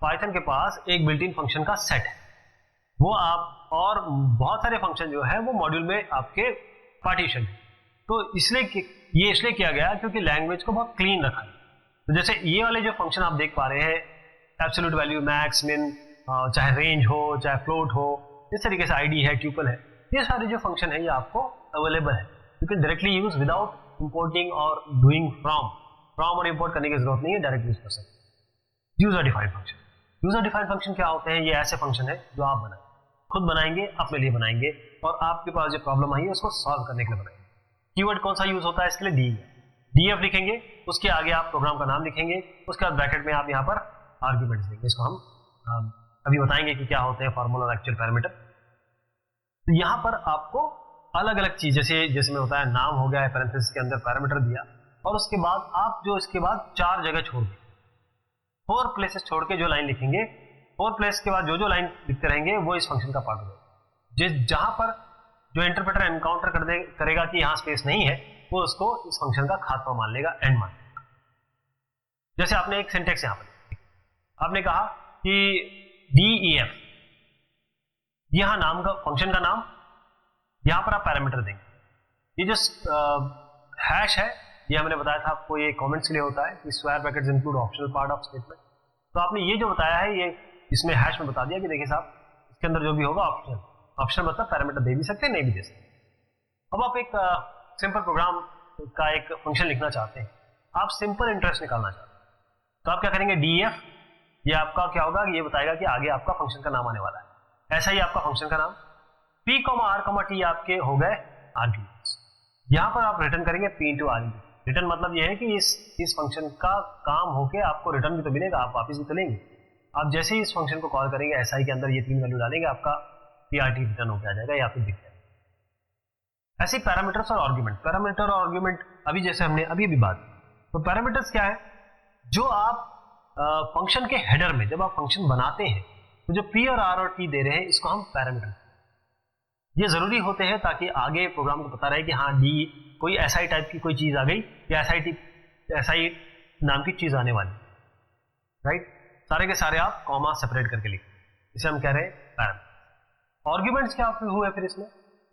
Python के पास एक बिल्ट इन फंक्शन का सेट है, वो आप और बहुत सारे फंक्शन जो है वो मॉड्यूल में आपके पार्टीशन है। तो ये इसलिए किया गया क्योंकि लैंग्वेज को बहुत क्लीन रखा है। तो जैसे ये वाले जो फंक्शन आप देख पा रहे हैं, एब्सोल्यूट वैल्यू, मैक्स, मिन, चाहे रेंज हो, चाहे फ्लोट हो, इस तरीके से आईडी है, ट्यूपल है, ये सारे जो फंक्शन है ये आपको अवेलेबल है। You can directly use without importing और डूइंग फ्रॉम और इंपोर्ट करने की जरूरत नहीं है, डायरेक्ट यूज कर सकते। User defined function, user defined function क्या होते हैं? ये ऐसे फंक्शन है जो आप बनाए, खुद बनाएंगे, अपने लिए बनाएंगे और आपके पास जो प्रॉब्लम आई है उसको सॉल्व करने के लिए बनाएंगे। कीवर्ड कौन सा यूज होता है इसके लिए? डीएफ लिखेंगे, उसके आगे आप प्रोग्राम का नाम लिखेंगे, उसके बाद ब्रैकेट में आप यहाँ पर आर्ग्यूमेंट्स देंगे। इसको हम अभी बताएंगे कि क्या होते हैं फॉर्मूला और एक्चुअल पैरामीटर। तो यहाँ पर आपको अलग अलग चीज जैसे में होता है नाम हो गया है, पैरेंथेसिस के अंदर पैरामीटर दिया, और उसके बाद आप जो इसके बाद 4 जगह छोड़ दें, 4 प्लेसेस छोड़ के जो लाइन लिखेंगे, 4 प्लेस के बाद जो लाइन लिखते रहेंगे वो इस फंक्शन का पार्ट होगा। जहां पर जो इंटरप्रेटर एनकाउंटर करेगा कि यहाँ स्पेस नहीं है, वो उसको इस फंक्शन का खात्मा मान लेगा, एंड मान लेगा। जैसे आपने एक सिंटेक्स यहाँ पर आपने कहा कि DEF, यहां नाम का फंक्शन का नाम, यहां पर आप पैरामीटर देंगे। ये जो हैश है, ये हमने बताया था आपको, ये कमेंट्स के लिए होता है कि square brackets include optional part of statement. तो आपने ये जो बताया है, ये इसमें हैश में बता दिया कि देखिए साहब, इसके अंदर जो भी होगा ऑप्शनल मतलब पैरामीटर दे भी सकते हैं, नहीं भी दे सकते। अब आप एक सिंपल प्रोग्राम का एक फंक्शन लिखना चाहते हैं, आप सिंपल इंटरेस्ट निकालना चाहते हैं, तो आप क्या करेंगे? DEF, ये आपका क्या होगा, ये बताएगा कि आगे आपका फंक्शन का नाम आने वाला है। ऐसा ही आपका फंक्शन का नाम, P, R, T आपके हो गए आर्ग्यूमेंट्स। यहां पर आप रिटर्न करेंगे P इंटू R। रिटर्न मतलब ये है कि इस फंक्शन का काम होके आपको रिटर्न भी तो मिलेगा, आप वापस भी तो लेंगे। आप जैसे ही इस फंक्शन को कॉल करेंगे, SI के अंदर ये 3 वैल्यू डालेंगे, आपका PRT रिटर्न होकर आ जाएगा या फिर दिख जाएगा। ऐसे पैरामीटर्स और आर्ग्यूमेंट, पैरामीटर और आर्ग्यूमेंट अभी जैसे हमने अभी भी बात की। तो पैरामीटर्स क्या है? जो आप फंक्शन के हेडर में जब आप फंक्शन बनाते हैं, तो जो P और R और T दे रहे हैं, इसको हम पैरामीटर, ये जरूरी होते हैं ताकि आगे प्रोग्राम को पता रहे कि हाँ डी कोई SI टाइप की कोई चीज आ गई या SI नाम की चीज आने वाली, राइट। सारे के सारे आप कॉमा सेपरेट करके लिखें, इसे हम कह रहे हैं पैरामीटर। आर्ग्यूमेंट्स क्या हुए फिर इसमें?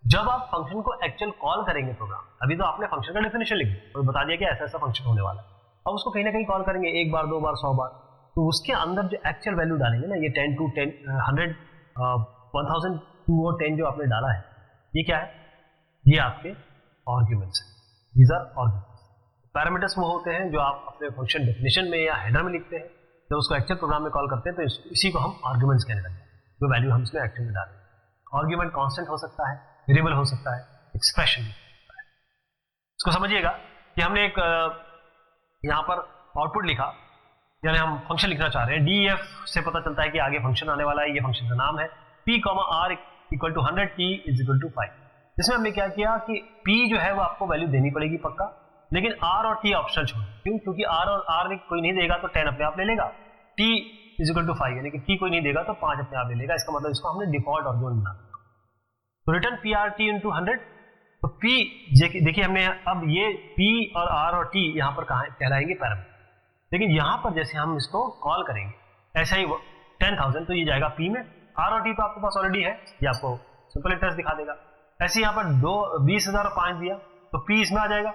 जब आप फंक्शन को एक्चुअल कॉल करेंगे प्रोग्राम, अभी तो आपने फंक्शन का डेफिनेशन लिख दिया और बता दिया कि ऐसा ऐसा फंक्शन होने वाला है, अब उसको कहीं ना कहीं कॉल करेंगे, 1 बार 2 बार 100 बार, तो उसके अंदर जो एक्चुअल वैल्यू डालेंगे ना, ये 10 to 10 100 1000 2 और 10 जो आपने डाला है, ये क्या है? ये आपके आर्ग्यूमेंट्स हैं, दीज आर आर्ग्यूमेंट्स। पैरामीटर्स वो होते हैं जो आप अपने फंक्शन डेफिनेशन में या हेडर में लिखते हैं, जब उसको एक्चुअल प्रोग्राम में कॉल करते हैं तो इसी को हम आर्ग्यूमेंट्स कहने लगते हैं, जो वैल्यू हम इसमें एक्चुअल में डालेंगे। आर्ग्यूमेंट कांस्टेंट हो सकता है, वेरिएबल हो सकता है, एक्सप्रेशन हो सकता है। इसको समझिएगा कि हमने एक यहाँ पर आउटपुट लिखा, यानी हम फंक्शन लिखना चाह रहे हैं। DEF से पता चलता है कि आगे फंक्शन आने वाला है, ये फंक्शन का नाम है P, R equal to 100, T is equal to 5। इसमें हमने क्या किया कि P जो है वो आपको वैल्यू देनी पड़ेगी पक्का, लेकिन R और T ऑप्शनल छोड़। क्यों? क्योंकि R और R कोई नहीं देगा तो 10 अपने आप ले लेगा, T इज इक्वल टू 5 यानी कि T कोई नहीं देगा तो 5 अपने आप ले लेगा। इसका मतलब इसको हमने डिफॉल्ट आर्गुमेंट बना, तो रिटर्न PRT इंटू 100। तो P देखिए हमने अब ये P और R और T यहाँ पर कहाँ कहलाएंगे? पैरामीटर। लेकिन यहाँ पर जैसे हम इसको कॉल करेंगे ऐसा ही 10,000 तो ये जाएगा P में, R और T तो आपके पास ऑलरेडी है, ये आपको सिंपल इंटरेस्ट दिखा देगा। ऐसे यहाँ पर 20,000 और 5 दिया तो P इसमें आ जाएगा।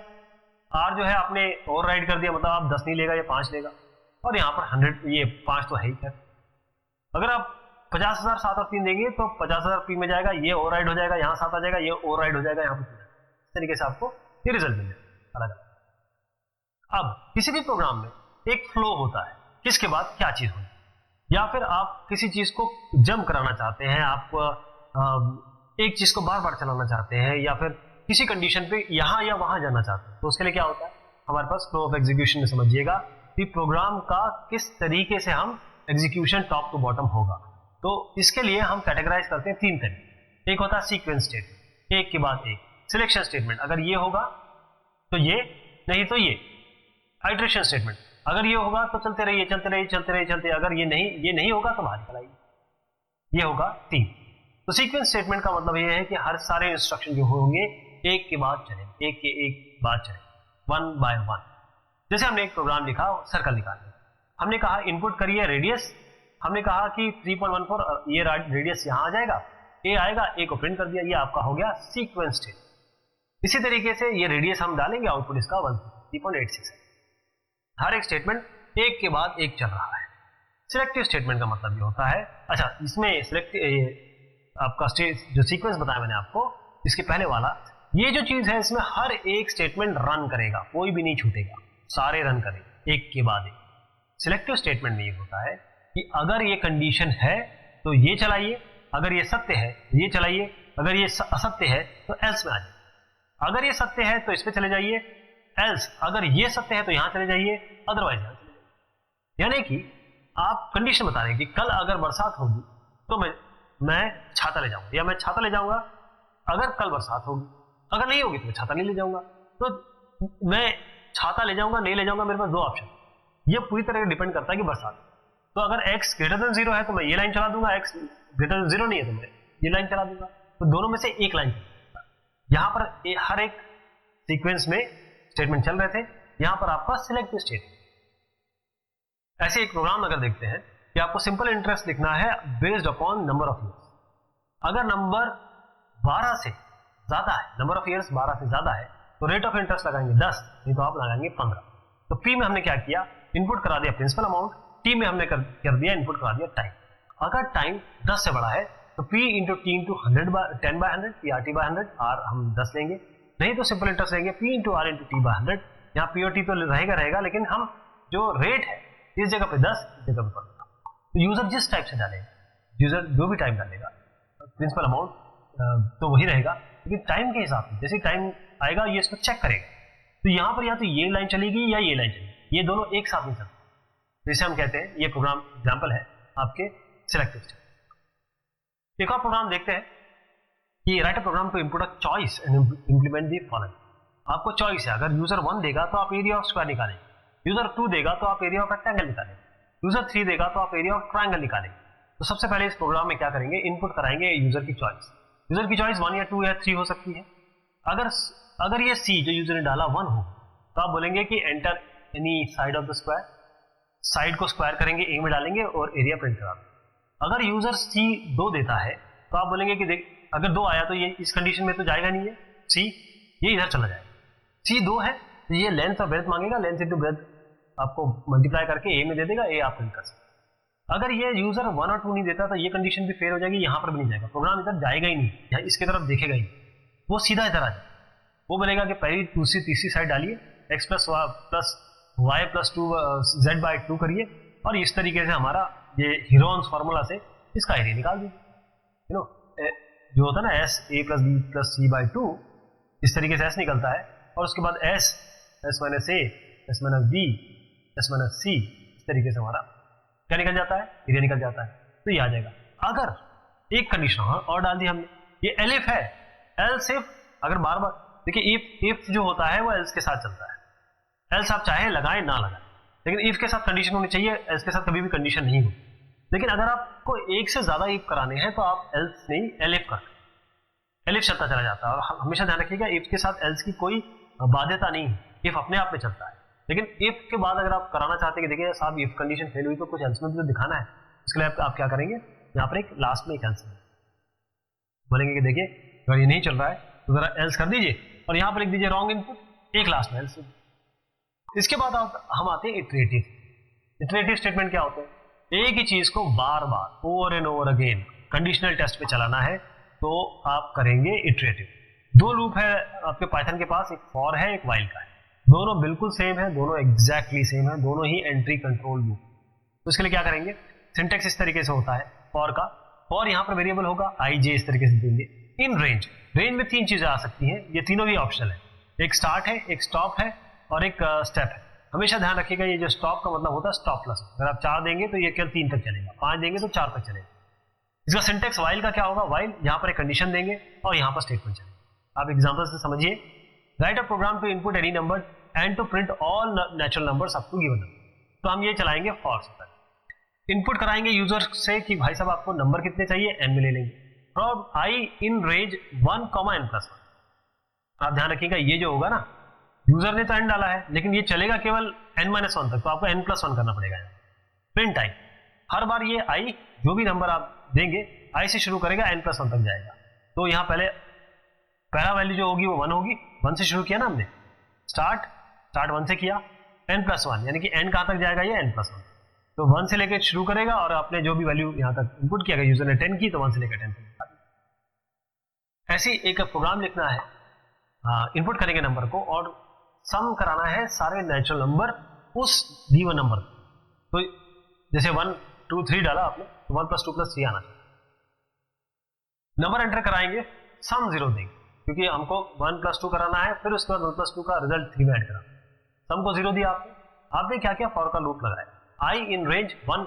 R जो है आपने ओवरराइड कर दिया, मतलब आप 10 नहीं लेगा, ये 5 लेगा, और यहाँ पर 100, ये 5 तो है ही है। अगर आप 50,000 7 और 3 देंगे तो 50,000 P में जाएगा, ये ओवरराइड हो जाएगा, यहाँ 7 आ जाएगा, ये ओवरराइड हो जाएगा, यहाँ पर इस तरीके से आपको ये रिजल्ट मिल जाएगा अलग अलग। अब किसी भी प्रोग्राम में एक फ्लो होता है, किसके बाद क्या चीज होगी, या फिर आप किसी चीज को जंप कराना चाहते हैं, आप एक चीज को बार बार चलाना चाहते हैं, या फिर किसी कंडीशन पे यहां या वहां जाना चाहते हैं, तो उसके लिए क्या होता है? हमारे पास फ्लो ऑफ एग्जीक्यूशन में समझिएगा कि प्रोग्राम का किस तरीके से हम एग्जीक्यूशन टॉप टू बॉटम होगा। तो इसके लिए हम कैटेगराइज करते हैं 3 तरीके। एक होता है सीक्वेंस स्टेटमेंट, एक के बाद एक। सिलेक्शन स्टेटमेंट, अगर ये होगा तो ये, नहीं तो ये। आइटरेशन स्टेटमेंट, अगर ये होगा तो चलते रहिए चलते रहिए चलते रहिए चलते, अगर ये नहीं होगा तो बाहर चलाइए। ये होगा 3। तो सीक्वेंस स्टेटमेंट का मतलब ये है कि हर सारे इंस्ट्रक्शन जो होंगे एक के बाद चलेंगे, एक के एक बाद चलेंगे, 1 by 1। जैसे हमने एक प्रोग्राम लिखा, सर्कल निकालने, हमने कहा इनपुट करिए रेडियस, हमने कहा कि 3.14 ये रेडियस यहाँ आ जाएगा, ए आएगा, ए को प्रिंट कर दिया, ये आपका हो गया सीक्वेंस स्टेटमेंट। इसी तरीके से ये रेडियस हम डालेंगे, आउटपुट इसका 153.86 है। हर एक स्टेटमेंट एक के बाद एक चल रहा है। सिलेक्टिव स्टेटमेंट का मतलब ये होता है, अच्छा इसमें सिलेक्टिव आपका जो सीक्वेंस बताया मैंने आपको, इसके पहले वाला ये जो चीज है, इसमें हर एक स्टेटमेंट रन करेगा, कोई भी नहीं छूटेगा, सारे रन करेंगे एक के बाद एक। सिलेक्टिव स्टेटमेंट में ये होता है कि अगर ये कंडीशन है तो ये चलाइए, अगर ये सत्य है तो ये चलाइए, अगर ये असत्य है तो एल्स में आ जाइए, अगर ये सत्य है तो इस पे चले जाइए, एल्स अगर ये सत्य है तो यहां चले जाइए, अदरवाइज यहां चले जाइए। यानी कि आप कंडीशन बता रहे हैं कि कल अगर बरसात होगी तो मैं छाता ले जाऊंगा, या मैं छाता ले जाऊंगा अगर कल बरसात होगी, अगर नहीं होगी तो मैं छाता नहीं ले जाऊंगा। तो मैं छाता ले जाऊंगा नहीं ले जाऊंगा, मेरे पास दो ऑप्शन, ये पूरी तरह डिपेंड करता है कि बरसात। तो अगर x ग्रेटर देन 0 है तो मैं ये लाइन चला दूंगा, x ग्रेटर देन 0 नहीं है तो मैं ये लाइन चला दूंगा। तो दोनों में से एक लाइन चला। यहां पर हर एक सीक्वेंस में स्टेटमेंट चल रहे थे, यहां पर आपका सिलेक्टिव स्टेटमेंट। ऐसे एक प्रोग्राम अगर देखते हैं कि आपको सिंपल इंटरेस्ट लिखना है based upon number of years. अगर नंबर 12 से ज्यादा है, नंबर ऑफ ईयर्स 12 से ज्यादा है तो रेट ऑफ इंटरेस्ट लगाएंगे 10, नहीं तो आप लगाएंगे 15। तो पी में हमने क्या किया, इनपुट करा दिया प्रिंसिपल अमाउंट, टी में हमने कर दिया इनपुट करा दिया टाइम। अगर टाइम 10 से बड़ा है तो P into T into 10/100 P R T by 100, R हम 10 लेंगे, नहीं तो सिंपल इंटरेस्ट लेंगे P into R into T by 100। यहाँ P और T तो रहेगा, लेकिन हम जो रेट है इस जगह पे 10, इस जगह पे 15। तो यूजर जिस टाइप से डालेगा, यूजर जो भी टाइप डालेगा प्रिंसिपल अमाउंट तो वही रहेगा, लेकिन टाइम के हिसाब से जैसे टाइम आएगा ये इसको चेक करेगा। तो यहाँ पर या तो ये लाइन चलेगी या ये लाइन चलेगी, ये दोनों एक साथ नहीं चलते। जैसे हम कहते हैं ये प्रोग्राम एग्जाम्पल है आपके सिलेक्टिव स्टेटमेंट। एक और प्रोग्राम देखते हैं कि write a program to input a choice and implement the following. आपको चॉइस है, अगर यूजर 1 देगा तो आप एरिया ऑफ स्क्वायर निकालेंगे, यूजर 2 देगा तो आप एरिया ऑफ रेक्टेंगल निकालेंगे, यूजर 3 देगा तो आप एरिया ऑफ ट्रायंगल निकालेंगे। तो सबसे पहले इस प्रोग्राम में क्या करेंगे, इनपुट कराएंगे यूजर की चॉइस। यूजर की चॉइस 1 या 2 या 3 हो सकती है। अगर ये सी जो यूजर ने डाला 1 हो तो आप बोलेंगे कि enter any side of the square, side को स्क्वायर करेंगे, ए में डालेंगे और एरिया प्रिंट करा। अगर यूजर सी 2 देता है तो आप बोलेंगे कि देख अगर 2 आया तो ये इस कंडीशन में तो जाएगा नहीं है सी, ये इधर चला जाएगा। सी 2 है तो ये लेंथ और ब्रेथ मांगेगा, लेंथ इंटू ब्रेथ आपको मल्टीप्लाई करके ए में दे देगा, ए आप प्रिंट कर सकते। अगर ये यूजर 1 और 2 नहीं देता तो ये कंडीशन भी फेल हो जाएगी, यहां पर भी नहीं जाएगा, प्रोग्राम इधर जाएगा ही नहीं, या इसकी तरफ देखेगा ही, वो सीधा इधर आ जाएगा। वो बोलेगा कि पहली दूसरी तीसरी साइड डालिए, x plus y plus 2 z by 2 करिए, और इस तरीके से हमारा ये हीरोन्स फार्मूला से इसका एरिया निकाल दीजिए। जो होता है ना s a plus b plus c by 2, इस तरीके से s निकलता है, और उसके बाद s minus a, s minus b, s minus c, इस तरीके से हमारा क्या निकल जाता है, एरिया निकल जाता है। तो ये आ जाएगा। अगर एक कंडीशन और डाल दी हमने, ये एलिफ है, एल्स इफ, अगर बार बार देखिए इफ जो होता है वो एल्स के साथ चलता है, एल्स आप चाहे लगाएं ना लगाएं, लेकिन इफ के साथ कंडीशन होनी चाहिए, एल्स के साथ कभी भी कंडीशन नहीं होती। लेकिन अगर आपको एक से ज्यादा इफ कराने हैं तो आप एल्स नहीं एलिफ कर, एलिफ चलता चला जाता है। और हमेशा ध्यान रखिएगा इफ के साथ एल्स की कोई बाध्यता नहीं है, इफ अपने आप में चलता है। लेकिन इफ के बाद अगर आप कराना चाहते हैं कि देखिए साहब इफ कंडीशन फेल हुई तो कुछ एल्स में भी तो दिखाना है, उसके लिए आप क्या करेंगे, यहाँ पर एक लास्ट में एक एल्स बोलेंगे कि देखिए अगर ये नहीं चल रहा है तो जरा एल्स कर दीजिए, और यहाँ पर लिख दीजिए रॉन्ग इनपुट, एक लास्ट में एल्स। इसके बाद हम आते हैं इटरेटिव। इटरेटिव स्टेटमेंट क्या होते हैं, एक ही चीज को बार बार over and over again conditional test पे चलाना है तो आप करेंगे इटरेटिव। 2 लूप है आपके पाइथन के पास, एक फॉर है एक वाइल का है, दोनों बिल्कुल सेम है, दोनों एग्जैक्टली सेम है, दोनों ही एंट्री कंट्रोल लूप। तो इसके लिए क्या करेंगे, सिंटेक्स इस तरीके से होता है फॉर का, फॉर यहाँ पर वेरिएबल होगा आई जे, इस तरीके से देंगे। इन रेंज, रेंज में 3 चीजें आ सकती हैं, ये तीनों भी ऑप्शनल है, एक स्टार्ट है, एक स्टॉप है और एक स्टेप है। हमेशा ध्यान रखिएगा ये जो स्टॉप का मतलब होता है स्टॉप प्लस, अगर आप 4 देंगे तो ये केवल 3 तक चलेगा, 5 देंगे तो 4 तक चलेगा। इसका सिंटेक्स वाइल का क्या होगा, वाइल यहाँ पर एक कंडीशन देंगे और यहाँ पर स्टेटमेंट चलेगा। आप एग्जांपल से समझिए, write a program to input any number and to print all natural numbers up to given number. तो हम ये चलाएंगे फॉर से, इनपुट कराएंगे यूजर से कि भाई साहब आपको नंबर कितने चाहिए, n में ले लेंगे, from i in range 1,n+1। आप ध्यान रखिएगा ये जो होगा ना, यूजर ने तो n डाला है लेकिन ये चलेगा केवल n-1 तक, तो आपको n+1 करना पड़ेगा। प्रिंट i, हर बार ये i जो भी नंबर आप देंगे i से शुरू करेगा n+1 तक जाएगा। तो यहाँ पहले पहला वैल्यू जो होगी वो 1 होगी, 1 से शुरू किया ना हमने, स्टार्ट 1 से किया, n+1 यानी कि n कहाँ तक जाएगा, ये n+1, तो 1 से लेकर शुरू करेगा और आपने जो भी वैल्यू यहाँ तक इनपुट किया यूजर ने 10 की, तो 1 से लेकर 10 तक। ऐसी एक प्रोग्राम लिखना है, इनपुट करेंगे नंबर को और सम कराना है सारे नेचुरल नंबर उस गिवन नंबर, तो जैसे 1 2 3 डाला आपने, तो 1 + 2 + 3 आना चाहिए। नंबर एंटर कराएंगे, सम 0 देंगे क्योंकि हमको 1 + 2 कराना है, फिर उसके बाद 1 + 2 का रिजल्ट 3 में ऐड करा, सम को 0 दिया आपने क्या किया, फॉर का लूप लगाया, i इन रेंज 1,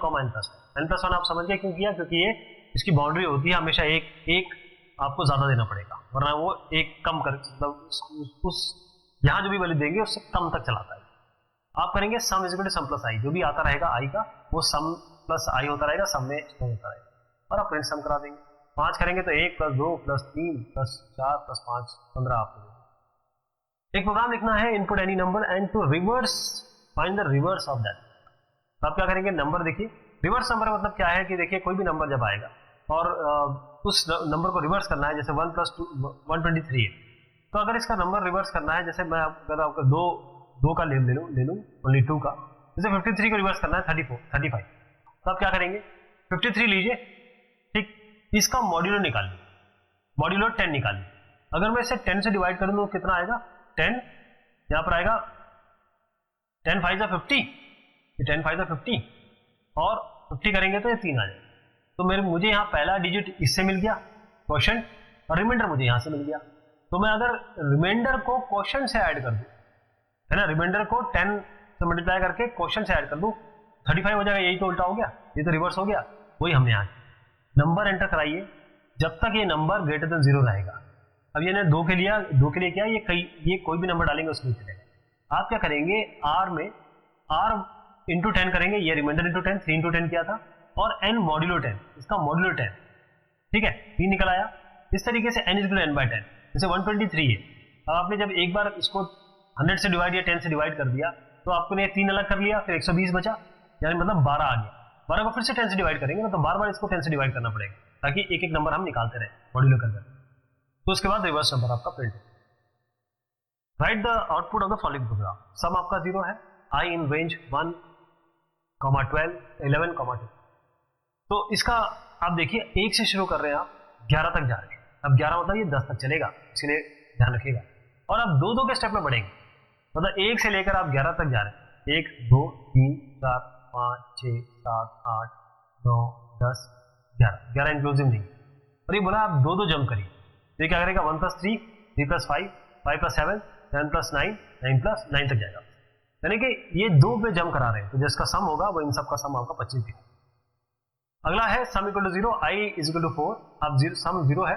n+1 आप समझ गए क्यों किया, क्योंकि ये इसकी बाउंड्री होती है, हमेशा एक आपको ज्यादा देना पड़ेगा, वरना वो एक कम कर, मतलब उस यहाँ जो भी वैल्यू देंगे उससे कम तक चलाता है। आप करेंगे सम = सम + i, जो भी आता रहेगा i का वो सम + i होता रहेगा, सम में होता रहेगा, और आप प्रिंट सम करा देंगे। 5 करेंगे तो 1 + 2 + 3 + 4 + 5 15 आपको देंगे। एक प्रोग्राम लिखना है, input any number and to reverse find the reverse of that. तो आप क्या करेंगे, नंबर देखिए, रिवर्स नंबर मतलब क्या है कि देखिए कोई भी नंबर जब आएगा और उस नंबर को रिवर्स करना है, जैसे 1 + 2 123 है, तो अगर इसका नंबर रिवर्स करना है, जैसे मैं अगर आपका दो का ले लूँ ओनली 2 का, जैसे 53 को रिवर्स करना है 35, तो आप क्या करेंगे, 53 लीजिए, ठीक, इसका मॉड्यूलो निकालिए, मॉड्यूलो 10 निकालिए। अगर मैं इसे 10 से डिवाइड करूँ तो कितना आएगा, 10 यहाँ पर आएगा, 10 5 50, 10 5 50 और 50 करेंगे तो ये 3 आ जाएगा। तो मुझे यहाँ पहला डिजिट इससे मिल गया क्वोशंट, और रिमाइंडर मुझे यहाँ से मिल गया। तो मैं अगर रिमाइंडर को क्वोशंट से ऐड कर दूं, है ना, रिमाइंडर को 10 से मल्टीप्लाई करके क्वोशंट से ऐड कर दूं, 35 हो जाएगा, यही तो उल्टा हो गया, ये तो रिवर्स हो गया, वही हमने यहाँ नंबर एंटर कराइए जब तक ये नंबर > 0 रहेगा। अब ये 2 के लिए क्या, ये कोई भी नंबर डालेंगे उसमें चलेगा। आप क्या करेंगे, r में r × 10 करेंगे, ये रिमाइंडर × 10, 3 × 10 किया था, और n मॉड्यूलो 10, इसका मॉड्यूलो 10, ठीक है, 3 निकल आया। इस तरीके से n = n/10, जैसे 123 है, अब आपने जब एक बार इसको 100 से डिवाइड या 10 से डिवाइड कर दिया, तो आपने 3 अलग कर लिया, फिर 120 बचा, यानी मतलब 12 आ गया। 12 को फिर से 10 से डिवाइड करेंगे, तो बार बार इसको 10 से डिवाइड करना पड़ेगा, ताकि एक एक नंबर हम निकालते रहे मॉड्यूलो करके। तो उसके बाद रिवर्स नंबर आपका print. Write the output of the following program. Sum आपका 0 है, i इन रेंज 1, 12, 11, 2। तो इसका आप देखिए 1 से शुरू कर रहे हैं, आप 11 तक जा रहे हैं। अब 11 मतलब ये 10 तक चलेगा, इसलिए ध्यान रखिएगा। और आप 2 के स्टेप में बढ़ेंगे, मतलब 1 से लेकर आप 11 तक जा रहे हैं, 1 2 3 4 5 6 7 8 9 10 11 इंक्लूसिव नहीं। और ये बोला आप 2 जंप करिए, तो ये क्या करेगा, 1 + 3 3 + 5 5 + 7 7 + 9 9 + 9 तक जाएगा। यानी कि ये 2 पे जंप करा रहे हैं, तो जिसका सम होगा वो इन सब का सम आपका 25 दिया। अगला है सम = 0, i = 4। अब सम 0 है,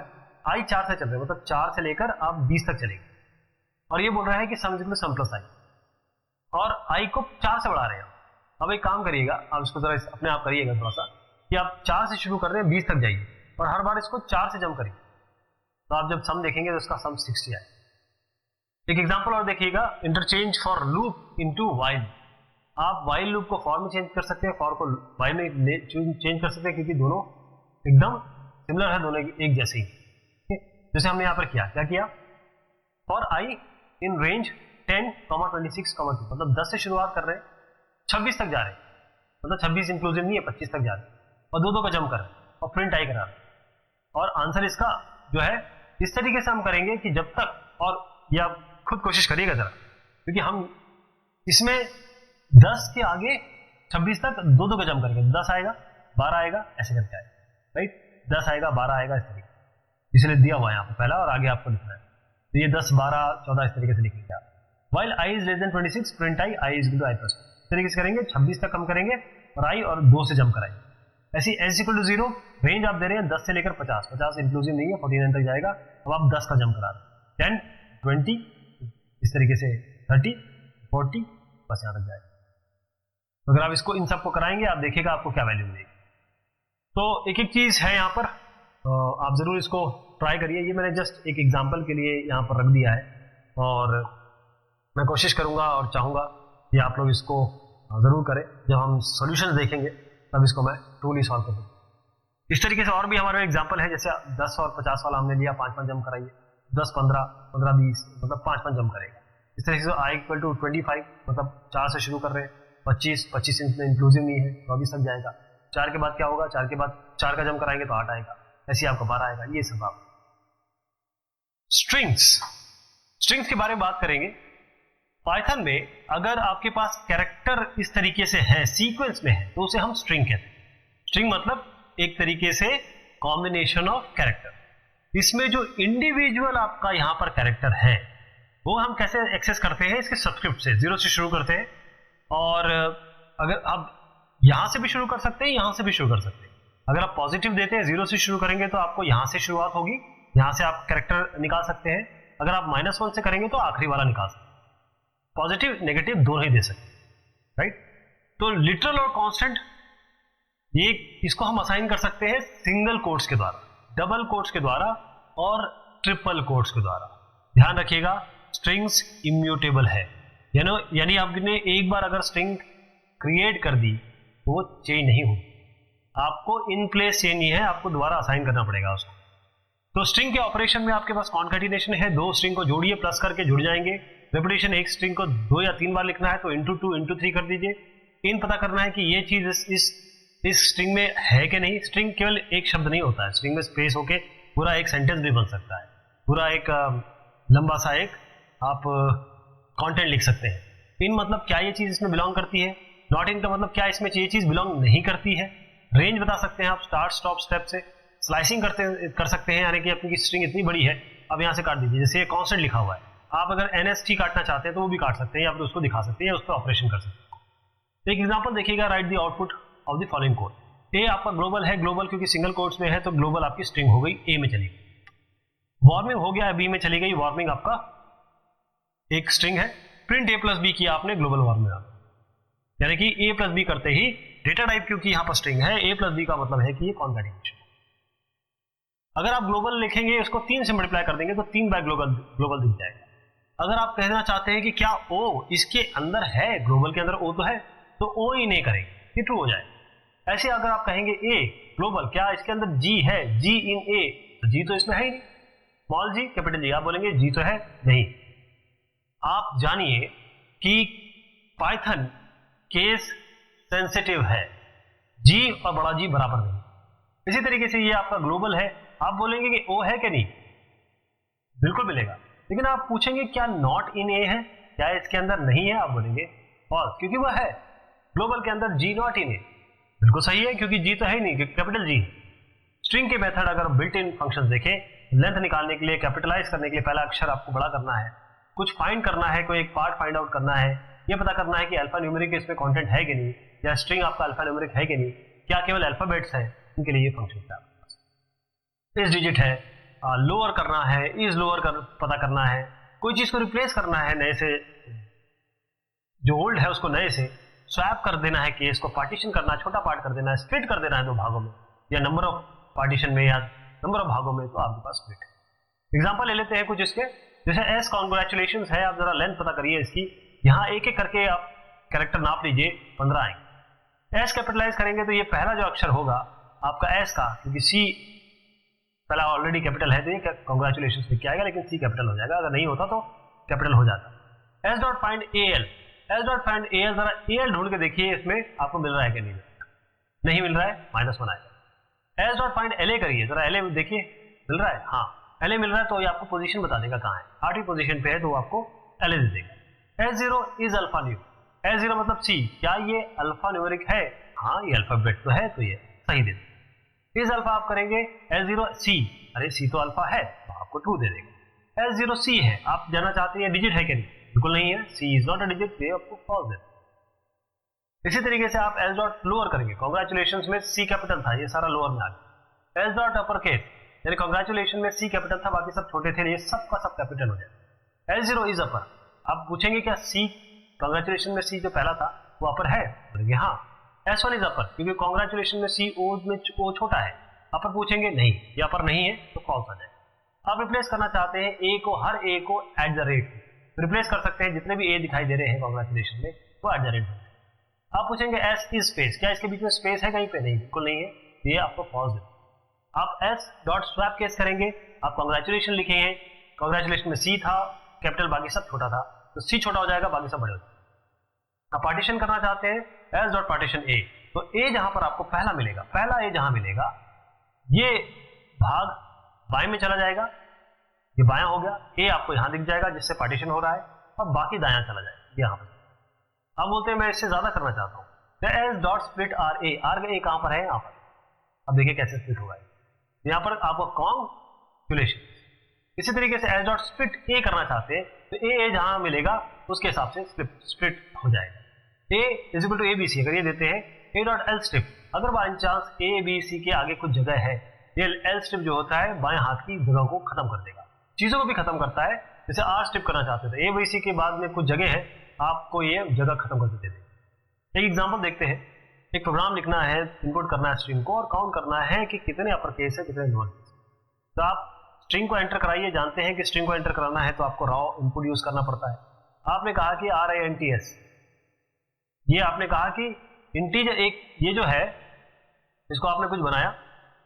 i 4 से चल रहे हैं, मतलब 4 से लेकर आप 20 तक चलेंगे। और ये बोल रहा है कि सम = सम + i, और i को 4 से बढ़ा रहे हैं। अब एक काम करिएगा, आप इसको जरा अपने आप करिएगा थोड़ा सा, कि आप 4 से शुरू कर रहे हैं, 20 तक जाइए, और हर बार इसको 4 से जंप करिए, तो आप जब सम देखेंगे तो इसका सम 60 आए। एक एग्जांपल और देखिएगा, interchange for loop into while. आप वाइल लूप को फॉर में चेंज कर सकते हैं, फॉर को वाइल में चेंज कर सकते हैं, क्योंकि दोनों एकदम सिमिलर है, दोनों एक जैसे ही। जैसे हमने यहाँ पर क्या किया, फॉर i इन रेंज 10, 26, 2, मतलब 10 से शुरुआत कर रहे हैं, 26 तक जा रहे हैं, मतलब 26 इंक्लूसिव नहीं है, 25 तक जा रहे हैं, और 2 का जंप कर रहे हैं, और प्रिंट i करा रहे हैं। और आंसर इसका जो है इस तरीके से हम करेंगे कि जब तक, और ये आप खुद कोशिश करिएगा जरा, क्योंकि हम इसमें 10 के आगे 26 तक 2 का जंप करेंगे, 10 आएगा 12 आएगा, ऐसे करके आएगा, राइट, 10 आएगा 12 आएगा, इस तरीके, इसलिए दिया हुआ है यहाँ पर पहला, और आगे आपको लिखना है, तो ये 10 12 14 इस तरीके से लिखेंगे आप। While i is less than 26, print i is equal to i plus 1। इस तरीके से करेंगे, 26 तक कम करेंगे, और i और 2 से जंप कराएंगे। ऐसी s = 0, रेंज आप दे रहे हैं 10 से लेकर 50, 50 इंक्लूसिव नहीं है, 49 तक जाएगा। अब आप 10 का जंप करा रहे हैं, 10 20 इस तरीके से 30 40, बस यहाँ तक जाएगा। तो अगर आप इसको इन सबको कराएंगे, आप देखिएगा आपको क्या वैल्यू मिलेगी। तो एक एक चीज है यहाँ पर, आप जरूर इसको ट्राई करिए। ये मैंने जस्ट एक एग्जाम्पल के लिए यहाँ पर रख दिया है, और मैं कोशिश करूंगा और चाहूंगा कि आप लोग इसको जरूर करें। जब हम सॉल्यूशंस देखेंगे तब इसको मैं ट्रूली सॉल्व कर दूँ। इस तरीके से और भी हमारे एग्जाम्पल है, जैसे 10 और 50 वाला हमने लिया, 5 जंप कराइए, 10 15 15 20 मतलब 5 जंप करेगा। इस तरह से i इक्वल टू 25 मतलब 4 से शुरू कर रहे हैं, 25 इसमें इंक्लूसिव नहीं है तो अभी सक जाएगा। 4 के बाद क्या होगा, 4 के बाद 4 का जंप कराएंगे तो 8 आएगा, ऐसे आपका 12 आएगा। ये सब आप स्ट्रिंग्स के बारे में बात करेंगे। पाइथन में अगर आपके पास कैरेक्टर इस तरीके से है, सीक्वेंस में है, तो उसे हम स्ट्रिंग कहते हैं। स्ट्रिंग मतलब एक तरीके से कॉम्बिनेशन ऑफ कैरेक्टर। इसमें जो इंडिविजुअल आपका यहां पर कैरेक्टर है वो हम कैसे एक्सेस करते हैं, इसके सबस्क्रिप्ट से 0 से शुरू करते हैं। और अगर आप यहां से भी शुरू कर सकते हैं, यहां से भी शुरू कर सकते हैं। अगर आप पॉजिटिव देते हैं 0 से शुरू करेंगे तो आपको यहां से शुरुआत होगी, यहां से आप कैरेक्टर निकाल सकते हैं। अगर आप -1 से करेंगे तो आखिरी वाला निकाल सकते हैं। पॉजिटिव नेगेटिव दोनों ही दे सकते हैं, राइट। तो लिटरल और कांस्टेंट ये इसको हम असाइन कर सकते हैं सिंगल कोट्स के द्वारा, डबल कोट्स के द्वारा और ट्रिपल कोट्स के द्वारा। ध्यान रखिएगा स्ट्रिंग्स इम्यूटेबल है, यानी आपने एक बार अगर स्ट्रिंग क्रिएट कर दी तो वो चेंज नहीं होगी, आपको इन प्लेस चेंज नहीं है, आपको दोबारा असाइन करना पड़ेगा उसको। तो स्ट्रिंग के ऑपरेशन में आपके पास कॉन्कैटिनेशन है, 2 स्ट्रिंग को जोड़िए, प्लस करके जुड़ जाएंगे। रेपिटेशन, एक स्ट्रिंग को 2 या 3 बार लिखना है तो × 2 × 3 कर दीजिए। इन पता करना है कि ये चीज इस स्ट्रिंग में है कि नहीं। स्ट्रिंग केवल एक शब्द नहीं होता है, स्ट्रिंग में स्पेस होके पूरा एक सेंटेंस भी बन सकता है, पूरा एक लंबा सा एक आप कंटेंट लिख सकते हैं। इन मतलब क्या ये चीज इसमें बिलोंग करती है, नॉट इन का मतलब क्या इसमें ये चीज बिलोंग नहीं करती है। रेंज बता सकते हैं आप स्टार्ट स्टॉप स्टेप से। स्लाइसिंग कर सकते हैं, यानी कि अपनी स्ट्रिंग इतनी बड़ी है, अब यहाँ से काट दीजिए। जैसे ये कांस्टेंट लिखा हुआ है, आप अगर NST काटना चाहते हैं तो वो भी काट सकते हैं, या फिर उसको दिखा सकते हैं या उस पर ऑपरेशन कर सकते हैं। एक एग्जांपल देखिएगा, write the output of the following code. A आपका ग्लोबल है, ग्लोबल क्योंकि सिंगल कोट्स में है तो ग्लोबल आपकी स्ट्रिंग हो गई, ए में चली गई। वार्मिंग हो गया, बी में चली गई, वार्मिंग आपका एक स्ट्रिंग है। प्रिंट A + B किया आपने, ग्लोबल वार्मिंग, यानी कि A + B करते ही डेटा टाइप क्योंकि यहां पर स्ट्रिंग है, A + B का मतलब है कि ये कॉन्कैटिनेशन। अगर आप ग्लोबल लिखेंगे, उसको 3 से मल्टीप्लाई कर देंगे तो 3 बाय ग्लोबल दिख जाएगा। अगर आप कहना चाहते हैं कि क्या O इसके अंदर है, ग्लोबल के अंदर O तो है, तो O ही नहीं करेंगे, ये ट्रू हो जाए। ऐसे अगर आप कहेंगे A ग्लोबल, क्या इसके अंदर G है, G इन A, तो G तो इसमें है ही नहीं, स्मॉल g कैपिटल G, आप बोलेंगे G तो है नहीं। आप जानिए कि पाइथन केस सेंसिटिव है, G और बड़ा G बराबर नहीं। इसी तरीके से ये आपका ग्लोबल है, आप बोलेंगे कि O है कि नहीं, बिल्कुल मिलेगा। लेकिन आप पूछेंगे क्या नॉट इन A है, क्या इसके अंदर नहीं है, आप बोलेंगे फॉल्स, क्योंकि वह है ग्लोबल के अंदर G नॉट इन A। बिल्कुल सही है, क्योंकि G तो है ही नहीं, कैपिटल G। स्ट्रिंग के मेथड अगर बिल्ट इन फंक्शन देखें, लेंथ निकालने के लिए, कैपिटलाइज करने के लिए पहला अक्षर आपको बड़ा करना है, कुछ फाइंड करना है, कोई एक पार्ट फाइंड आउट करना है, यह पता करना है कि अल्फा न्यूमेरिक इसमें कंटेंट है कि नहीं, या स्ट्रिंग आपका अल्फा न्यूमेरिक है कि नहीं, क्या केवल अल्फाबेट्स है, इनके लिए ये फंक्शन है। इस डिजिट है, लोअर करना है, इज लोअर पता करना है, कोई चीज को रिप्लेस करना है नए से, जो ओल्ड है उसको नए से, स्वैप कर देना है, केस को पार्टीशन करना है, छोटा पार्ट कर देना है, स्प्लिट कर देना है 2 भागों में, या नंबर ऑफ पार्टीशन में, या नंबर ऑफ भागों में, तो आपके पास स्प्लिट है। एग्जांपल ले लेते हैं कुछ इसके, जैसे एस कांग्रेचुलेशंस है, आप जरा लेंथ पता करिए इसकी, यहां एक एक करके आप कैरेक्टर नाप लीजिए, 15 आएंगे। एस कैपिटलाइज करेंगे तो ये पहला जो अक्षर होगा आपका एस का, क्योंकि सी पहला ऑलरेडी कैपिटल है तो ये कांग्रेचुलेशंस लिख के आएगा, लेकिन सी कैपिटल हो जाएगा, अगर नहीं होता तो कैपिटल हो जाता। S dot find AL, S dot find AL, जरा AL ढूंढ के देखिए इसमें आपको मिल रहा है कि नहीं मिल रहा है, -1 आएगा। एस डॉट फाइंड LA करिए, जरा LA देखिए मिल रहा है, हाँ LA मिल रहा है, तो ये आपको पोजीशन बता देगा कहाँ है, 8वीं पोजीशन पे है तो आपको LA दे देगा। S0 is alpha new, S0 मतलब C, क्या ये अल्फा न्यूमेरिक है, हाँ ये अल्फाबेट तो है, तो ये सही दे देगा। इज अल्फा आप करेंगे S0 C, अरे C तो अल्फा है तो आपको ट्रू दे देगा। S0 C है, आप जानना चाहते हैं डिजिट है कि नहीं, बिल्कुल नहीं है, C is not a digit, ये आपको फॉल्स है। इसी तरीके से आप S डॉट लोअर करेंगे, कांग्रेचुलेशंस में C कैपिटल था, ये सारा लोअर में आ गया। S डॉट अपर केस, यानी कांग्रेचुलेशन में C कैपिटल था, बाकी सब छोटे थे, ये सब का सब कैपिटल हो जाए। S0 इज अपर, आप पूछेंगे क्या C कांग्रेचुलेशन में C जो पहला था वो अपर है, बोलेंगे हाँ। S1 इज अपर, क्योंकि कांग्रेचुलेशन में C O में O छोटा है, अपर पूछेंगे नहीं, ये अपर नहीं है तो फॉल्स आ जाएगा। आप रिप्लेस करना चाहते हैं A को, हर A को @ रिप्लेस कर सकते हैं, जितने भी A दिखाई दे रहे हैं कांग्रेचुलेशन में वो @ आप पूछेंगे S इज स्पेस, क्या इसके बीच में स्पेस है कहीं पे, नहीं बिल्कुल नहीं है, ये आपको फॉल्स है। आप S डॉट स्वैप केस करेंगे, आप कांग्रेचुलेशन लिखेंगे, कॉन्ग्रेचुलेशन में सी था कैपिटल, बाकी सब छोटा था, तो सी छोटा हो जाएगा, बाकी सब बड़े हो जाएगा। अब पार्टीशन करना चाहते हैं एस डॉट पार्टीशन ए, तो ए जहां पर आपको पहला मिलेगा, पहला ए जहां मिलेगा ये भाग बाएं में चला जाएगा, ये बायां हो गया, ए आपको यहां दिख जाएगा जिससे पार्टीशन हो रहा है, अब बाकी दायां चला जाएगा यहां पर। अब बोलते हैं मैं इससे ज्यादा करना चाहता हूं, s dot split r a, r a कहां पर है, यहां पर। अब देखिए कैसे स्प्लिट होगा, यहां पर आपको कॉन्ग्रेचुलेशन। इसी तरीके से एस डॉट स्प्लिट ए करना चाहते हैं तो ए जहां मिलेगा उसके हिसाब से स्प्लिट हो जाएगा। A is equal to a b c, अगर ये देते हैं ए डॉट एल स्ट्रिप, अगर by chance a b c के आगे कुछ जगह है, ये एल स्ट्रिप जो होता है बाएं हाथ की जगह को खत्म कर देगा, चीजों को भी खत्म करता है। जैसे आर स्ट्रिप करना चाहते थे, ए बी सी के बाद में कुछ जगह है, आपको ये जगह खत्म करके दे देगा। एक एग्जांपल देखते हैं, एक प्रोग्राम लिखना है, इनपुट करना है स्ट्रिंग को और काउंट करना है कि कितने अपर केस है कितने लोअर केस। तो आप स्ट्रिंग को एंटर कराइए, जानते हैं कि स्ट्रिंग को एंटर कराना है तो आपको रॉ इनपुट यूज करना पड़ता है। आपने कहा कि RINTS, ये आपने कहा कि इंटीजर एक ये जो है इसको आपने कुछ बनाया।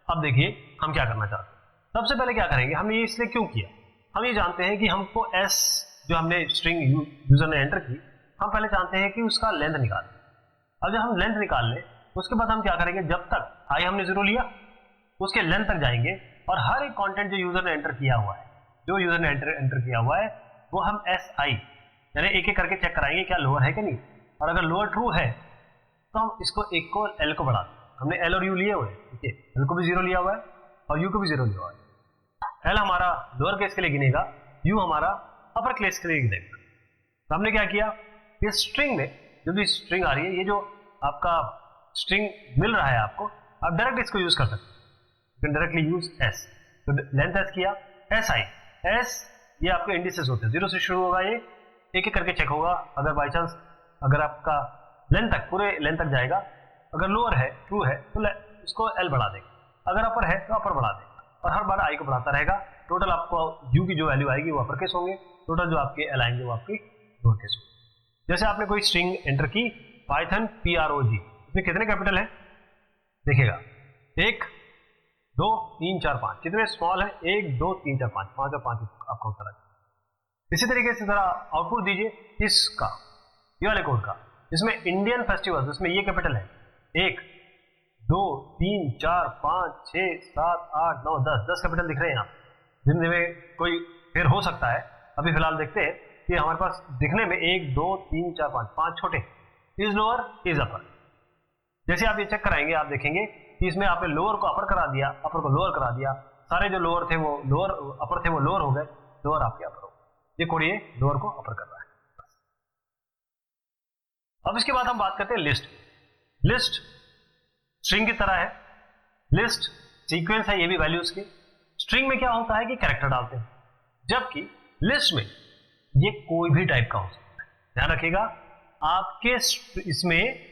अब देखिए हम क्या करना चाहते हैं, सबसे पहले क्या करेंगे, हमने ये इसलिए क्यों किया, हम ये जानते हैं कि हमको S जो हमने स्ट्रिंग यूजर ने एंटर की, हम पहले जानते हैं कि उसका लेंथ निकालें। अब जब हम लेंथ निकाल लें उसके बाद हम क्या करेंगे, जब तक आई हमने 0 लिया उसके लेंथ तक जाएंगे और हर एक कंटेंट जो यूजर ने एंटर किया हुआ है, जो यूजर ने एंटर किया हुआ है वो हम SI यानी एक एक करके चेक कराएंगे क्या लोअर है कि नहीं, और अगर लोअर ट्रू है तो हम इसको एक को L को बढ़ा दें। हमने L और U लिए हुए, ठीक है, L को भी 0 लिया हुआ है और U को भी 0 लिया हुआ है। L हमारा लोअर केस के लिए गिनेगा, U हमारा अपर केस के लिए गिनेगा। तो हमने क्या किया, ये स्ट्रिंग में जो भी स्ट्रिंग आ रही है, ये जो आपका स्ट्रिंग मिल रहा है आपको, आप डायरेक्ट इसको यूज कर सकते हैं, डायरेक्टली यूज S। तो लेंथ S किया, SI, S ये आपके इंडिसेस होते हैं, 0 से शुरू होगा, ये एक एक करके चेक होगा, अगर बाई चांस अगर आपका लेंथ तक पूरे लेंथ तक जाएगा, अगर लोअर है ट्रू है तो इसको L बढ़ा देगा, अगर अपर है तो अपर बढ़ा देगा और हर बार I को बढ़ाता रहेगा। टोटल आपको U की जो वैल्यू आएगी वो अपर केस होंगे, टोटल जो आपके L आएंगे वो आपकी लोअर केस होंगे। जैसे आपने कोई स्ट्रिंग एंटर की पाइथन PROG, इसमें कितने कैपिटल है देखिएगा, 1 2 3 4 5, कितने स्मॉल है, 1 2 3 4 5, 5 और 5 आपका उत्तर आएगा। इसी तरीके से जरा आउटपुट दीजिए इसका, ये वाले कोड का, इसमें इंडियन फेस्टिवल्स, इसमें ये कैपिटल है, 1 2 3 4 5 6 7 8 9 10 कैपिटल दिख रहे हैं यहाँ, जिनमें में कोई फिर हो सकता है। अभी फिलहाल देखते हैं कि हमारे पास दिखने में 1 2 3 4 5 छोटे, इज लोअर इज अपर। जैसे आप ये चेक कराएंगे आप देखेंगे कि इसमें आपने लोअर को अपर करा दिया, अपर को लोअर करा दिया, सारे जो लोअर थे वो लोअर, अपर थे वो लोअर हो गए, लोअर आपके अपर हो गए। ये कोड ये लोअर को अपर कर रहा है। अब इसके बाद हम बात करते हैं लिस्ट। लिस्ट स्ट्रिंग की तरह है, लिस्ट सीक्वेंस है, ये भी वैल्यूज के। स्ट्रिंग में क्या होता है कि कैरेक्टर डालते हैं, जबकि लिस्ट में ये कोई भी टाइप का हो सकता है। ध्यान रखिएगा, आपके इसमें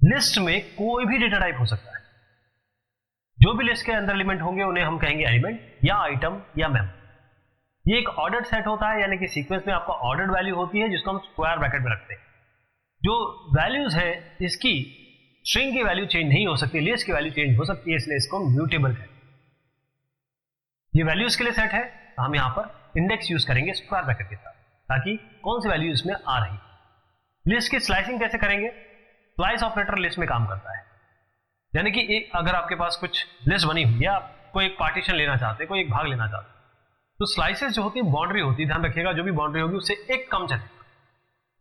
लिस्ट में कोई भी डेटा टाइप हो सकता है। जो भी लिस्ट के अंदर एलिमेंट होंगे उन्हें हम कहेंगे एलिमेंट या आइटम या मेमोरी। ये एक ऑर्डर्ड सेट होता है, यानी कि सीक्वेंस में आपका ऑर्डर्ड वैल्यू होती है जिसको हम स्क्वायर ब्रैकेट में रखते हैं। जो वैल्यूज है इसकी स्ट्रिंग की वैल्यू चेंज नहीं हो सकती, लिस्ट की वैल्यू चेंज हो सकती है, इसलिए इसको म्यूटेबल है। ये वैल्यूज के लिए सेट है, तो हम यहां पर इंडेक्स यूज करेंगे स्क्वायर ब्रैकेट के साथ, ताकि कौन सी वैल्यू इसमें आ रही है। लिस्ट की स्लाइसिंग कैसे करेंगे, स्लाइस ऑपरेटर लिस्ट में काम करता है, यानी कि अगर आपके पास कुछ लिस्ट बनी हुई है, आप कोई एक पार्टीशन लेना चाहते हैं, कोई एक भाग लेना चाहते हैं, तो स्लाइसेस जो होती है बाउंड्री होती है, ध्यान रखिएगा, जो भी बाउंड्री होगी उससे एक कम चलेगा,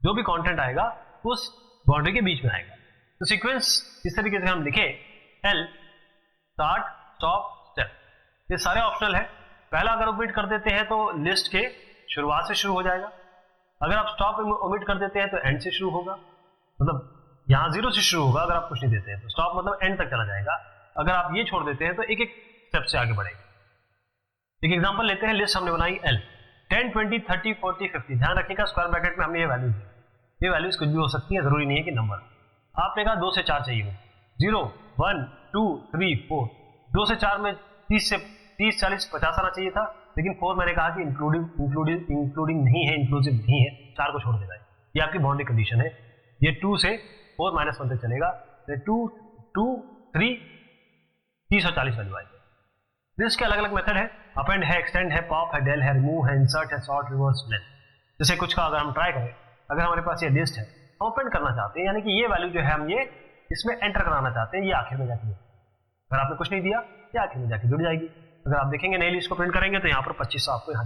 जो भी कंटेंट आएगा उस बाउंड्री के बीच में आएगा। तो सीक्वेंस इस तरीके से हम लिखे, L स्टार्ट स्टॉप स्टेप, ये सारे ऑप्शनल है। पहला अगर ओमिट कर देते हैं तो लिस्ट के शुरुआत से शुरू हो जाएगा, अगर आप स्टॉप ओमिट कर देते हैं तो एंड से शुरू होगा, मतलब यहां 0 से शुरू होगा। अगर आप कुछ नहीं देते हैं तो स्टॉप मतलब एंड तक चला जाएगा, अगर आप ये छोड़ देते हैं तो एक एक स्टेप से आगे बढ़ेगा। एक एग्जांपल लेते हैं, लिस्ट हमने बनाई L 10 20 30 40 50, ध्यान रखिएगा स्क्वायर ब्रैकेट में हमने ये वैल्यूज दी, ये वैल्यूज कुछ भी हो सकती है, जरूरी नहीं है कि नंबर। आपने कहा 2 से 4 चाहिए, 0 1 2 3 4, 2 से 4 में 30 40 50 आना चाहिए था, लेकिन 4 मैंने कहा कि इंक्लूडिंग नहीं है, इंक्लूसिव नहीं है, 4 को छोड़ देगा। ये आपकी बाउंड्री कंडीशन है। ये 2 से 4 -1 तक चलेगा, 2 2 3 30 और 40 वैल्यू आएगी। लिस्ट के अलग अलग मेथड है, अपेंड है, एक्सटेंड है, पॉप है, डेल है, रिमूव है, इंसर्ट है, सॉर्ट, रिवर्स, ब्लेंड। जैसे कुछ का अगर हम ट्राई करें, अगर हमारे पास ये लिस्ट है, हम अपेंड करना चाहते हैं, यानी कि ये वैल्यू जो है हम ये इसमें एंटर कराना चाहते हैं, ये आखिर में जाके, अगर आपने कुछ नहीं दिया ये आखिर में जाके जुड़ जाएगी। अगर आप देखेंगे नई लिस्ट को प्रिंट करेंगे तो यहाँ पर 2500 आपको यहाँ।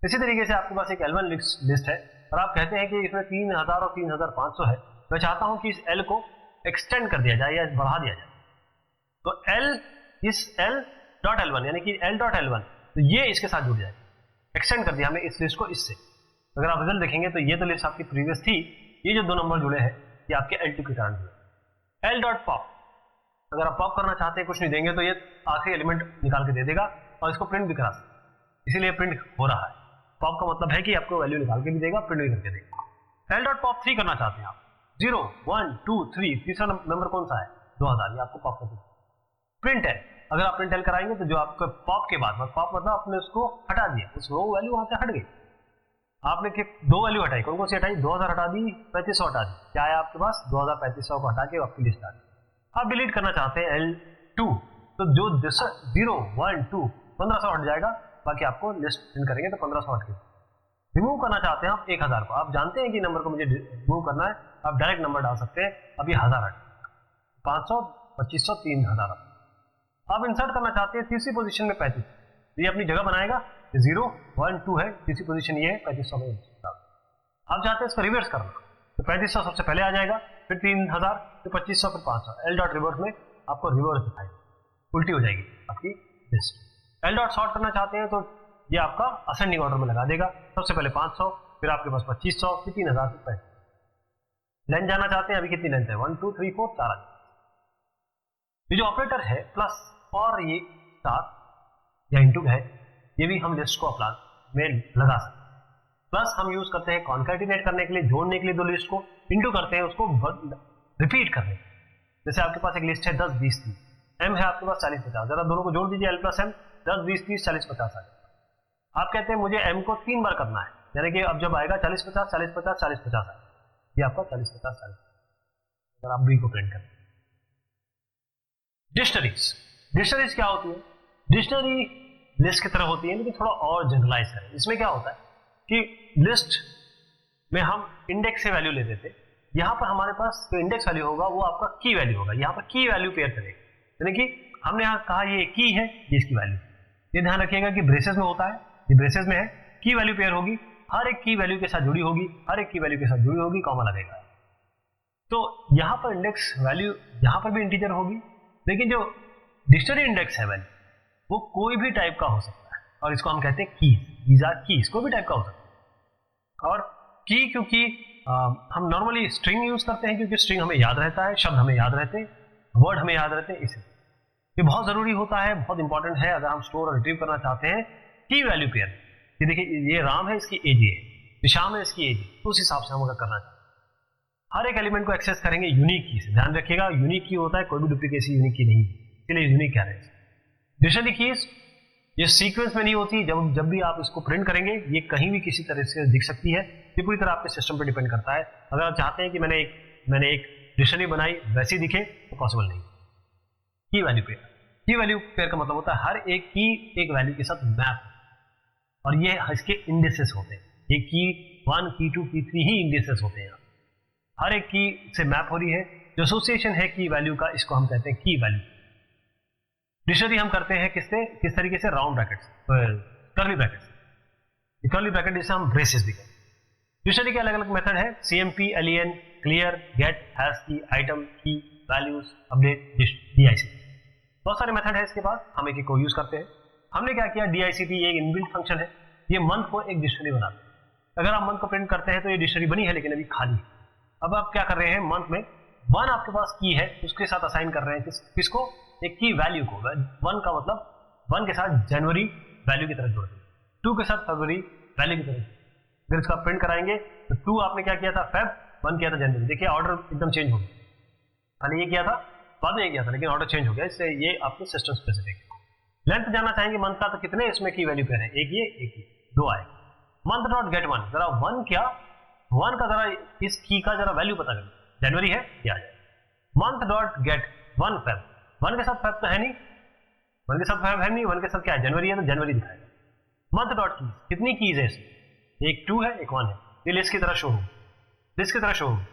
इसी तरीके से आपके पास एक L1 लिस्ट है और आप कहते हैं कि इसमें 3000 और 3500 है, मैं चाहता हूं कि इस L को एक्सटेंड कर दिया जाए या बढ़ा दिया जाए। तो L.L1 यानी कि L.L1, तो ये इसके साथ जुड़ जाए, एक्सटेंड कर दिया हमने इस लिस्ट को इससे। अगर आप रिजल्ट देखेंगे तो ये तो लिस्ट आपकी प्रीवियस थी, ये जो 2 नंबर जुड़े हैं ये आपके L2 के कारण जुड़े। L.Pop, अगर आप पॉप करना चाहते हैं, कुछ नहीं देंगे तो ये आखिरी एलिमेंट निकाल के दे देगा और इसको प्रिंट भी करा सकते, इसीलिए प्रिंट हो रहा है। पॉप का मतलब है कि आपको वैल्यू निकाल के भी देगा, प्रिंट भी करके देगा। L.Pop3 करना चाहते हैं आप, 0 1 2 3, तीसरा नंबर कौन सा है, 2000, ये आपको पॉप कर देगा। प्रिंट है, अगर आप प्रिंट एल कराएंगे तो जो आपको पॉप के बाद, पॉप मतलब आपने उसको हटा दिया, उस रो वैल्यू वहां से हट गई, आपने 2 वैल्यू हटाई, कौन कौन सी हटाई, 2000 हटा दी, 3500 हटा दी, क्या है आपके पास 2000, 3500 को हटा के आपकी लिस्ट आ गई। आप डिलीट करना चाहते हैं L2, तो जो 0 1 2 1500 हट जाएगा, बाकी आपको लिस्ट प्रिंट करेंगे तो 1500 हट गई। रिमूव करना चाहते हैं आप 1000 को, आप जानते हैं कि नंबर को मुझे रिमूव करना है, आप डायरेक्ट नंबर डाल सकते हैं, अब ये 1000 हट, 500 2500 3000। आप इंसर्ट करना चाहते हैं तीसरी पोजीशन में 35, ये अपनी जगह बनाएगा, 0 1 2 है, तीसरी पोजीशन ये है, 3500 में आप चाहते हैं इसको रिवर्स करना, तो 3500 सबसे पहले आ जाएगा, फिर 3000, फिर 2500, फिर 500। L.Reverse में आपको रिवर्स दिखाएगा, उल्टी हो जाएगी आपकी लिस्ट। L.Sort करना चाहते हैं तो ये आपका असेंडिंग ऑर्डर में लगा देगा, सबसे पहले 500, फिर आपके पास 2500, फिर 3000, फिर 3500। लेंथ जाना चाहते हैं, अभी कितनी लेंथ है, 1 2 3 4 4। ये जो ऑपरेटर है प्लस और ये स्टार या इंटू है, ये भी हम लिस्ट को अप्लाई में लगा सकते हैं। प्लस हम यूज करते हैं कॉन्कैटिनेट करने के लिए, जोड़ने के लिए दो लिस्ट को, इंटू करते हैं उसको रिपीट करने। जैसे आपके पास एक लिस्ट है 10 20 30, m है आपके पास 40 50, जरा दोनों को जोड़ दीजिए, L + M 10 20 30 40 50 आ जाएगा। आप कहते हैं मुझे m को 3 बार करना है, यानी कि अब जब आएगा 40 50 40 50 40 50 आएगा, ये आपका 40 50 40। अगर आप b को प्रिंट करें। डिक्शनरीज क्या होती है, डिक्शनरी लिस्ट की तरह होती है, लेकिन थोड़ा और जनरलाइज करें। इसमें क्या होता है कि लिस्ट में हम इंडेक्स से वैल्यू लेते थे, यहां पर हमारे पास जो इंडेक्स वैल्यू होगा वो आपका की वैल्यू होगा, यहां पर की वैल्यू पेयर करेगा, यानी कि हमने यहां कहा ये की है, ये इसकी वैल्यू। ये ध्यान रखिएगा कि ब्रेसेस में होता है, ये ब्रेसेस में है, की वैल्यू पेयर होगी, हर एक की वैल्यू के साथ जुड़ी होगी, हर एक की वैल्यू के साथ जुड़ी होगी, कॉमा लगेगा। तो यहां पर इंडेक्स वैल्यू यहां पर भी इंटीजर होगी, लेकिन जो डिक्शनरी इंडेक्स है वैल्यू वो कोई भी टाइप का हो सकता है, और इसको हम कहते हैं कीज, दीज आर कीज, कोई भी टाइप का हो सकता है। और की क्योंकि हम नॉर्मली स्ट्रिंग यूज करते हैं, क्योंकि स्ट्रिंग हमें याद रहता है, शब्द हमें याद रहते हैं, वर्ड हमें याद रहते हैं, इसलिए ये बहुत जरूरी होता है, बहुत इंपॉर्टेंट है अगर हम स्टोर और रिट्रीव करना चाहते हैं। की वैल्यू पेयर, ये देखिए ये राम है, इसकी एज ये है, श्याम है, इसकी एज, तो उस हिसाब से हम अगर करना चाहते हैं हर एक एलिमेंट को एक्सेस करेंगे यूनिक की से। ध्यान रखिएगा यूनिक की होता है, कोई भी डुप्लीकेसी यूनिक की नहीं, इसलिए यूनिक कह रहे हैं। डिक्शनरी कीज ये सीक्वेंस में नहीं होती, जब भी आप इसको प्रिंट करेंगे ये कहीं भी किसी तरह से दिख सकती है, ये पूरी तरह आपके सिस्टम पर डिपेंड करता है। अगर आप चाहते हैं कि मैंने एक डिक्शनरी बनाई वैसी दिखे तो पॉसिबल नहीं। की वैल्यू पेयर, की वैल्यू पेयर का मतलब होता है हर एक की एक वैल्यू के साथ मैप, और ये इसके इंडेसेस होते हैं, ये की 1 की 2 की 3 ही इंडेसेस होते हैं, हर एक की से मैप हो रही है, जो एसोसिएशन है की वैल्यू का, इसको हम कहते हैं की वैल्यू। डिक्शनरी हम करते हैं किस तरीके से, round brackets, curly brackets, curly bracket जिसे हम ब्रेसेस भी कहते हैं। डिक्शनरी के अलग अलग मेथड है, CMP, LEN, clear, get, has key, item key, values, update, DICP, बहुत सारे मेथड है इसके पास, हम एक को यूज करते हैं। हमने क्या किया, DICP एक इनबिल्ट फंक्शन है, ये मंथ को एक डिक्शनरी बनाता है। अगर आप मंथ को प्रिंट करते हैं तो ये डिक्शनरी बनी है लेकिन अभी खाली है। अब आप क्या कर रहे हैं, मंथ में 1 आपके पास की है, उसके साथ असाइन कर रहे हैं किसको, एक की वैल्यू को। 1 का मतलब 1 के साथ जनवरी वैल्यू की तरह जोड़ देंगे, 2 के साथ फरवरी वैल्यू की तरह। अगर इसका प्रिंट कराएंगे तो 2 आपने क्या किया था फेब, 1 किया था जनवरी। देखिए ऑर्डर एकदम चेंज हो गया, पहले ये किया था बाद में ये किया था, लेकिन ऑर्डर चेंज हो गया, इससे ये आपके सिस्टम स्पेसिफिक है। लेंथ जानना चाहेंगे मंथ का, तो कितने इसमें की वैल्यू पेयर है, एक ये 2 आए। मंथ डॉट गेट 1, जरा 1 क्या 1 का जरा इस की का जरा वैल्यू पता करें, जनवरी है क्या आ जाए। मंथ डॉट गेट 1 फेब, 1 के साथ फेब तो है नहीं, 1 के साथ है नहीं, 1 के साथ क्या है, जनवरी है तो जनवरी दिखाएगा। मंथ डॉट कीज, कितनी कीज है इसमें, एक 2 है एक 1 है, ये लिस्ट की तरह शो होगी, लिस्ट की तरह शो होगी।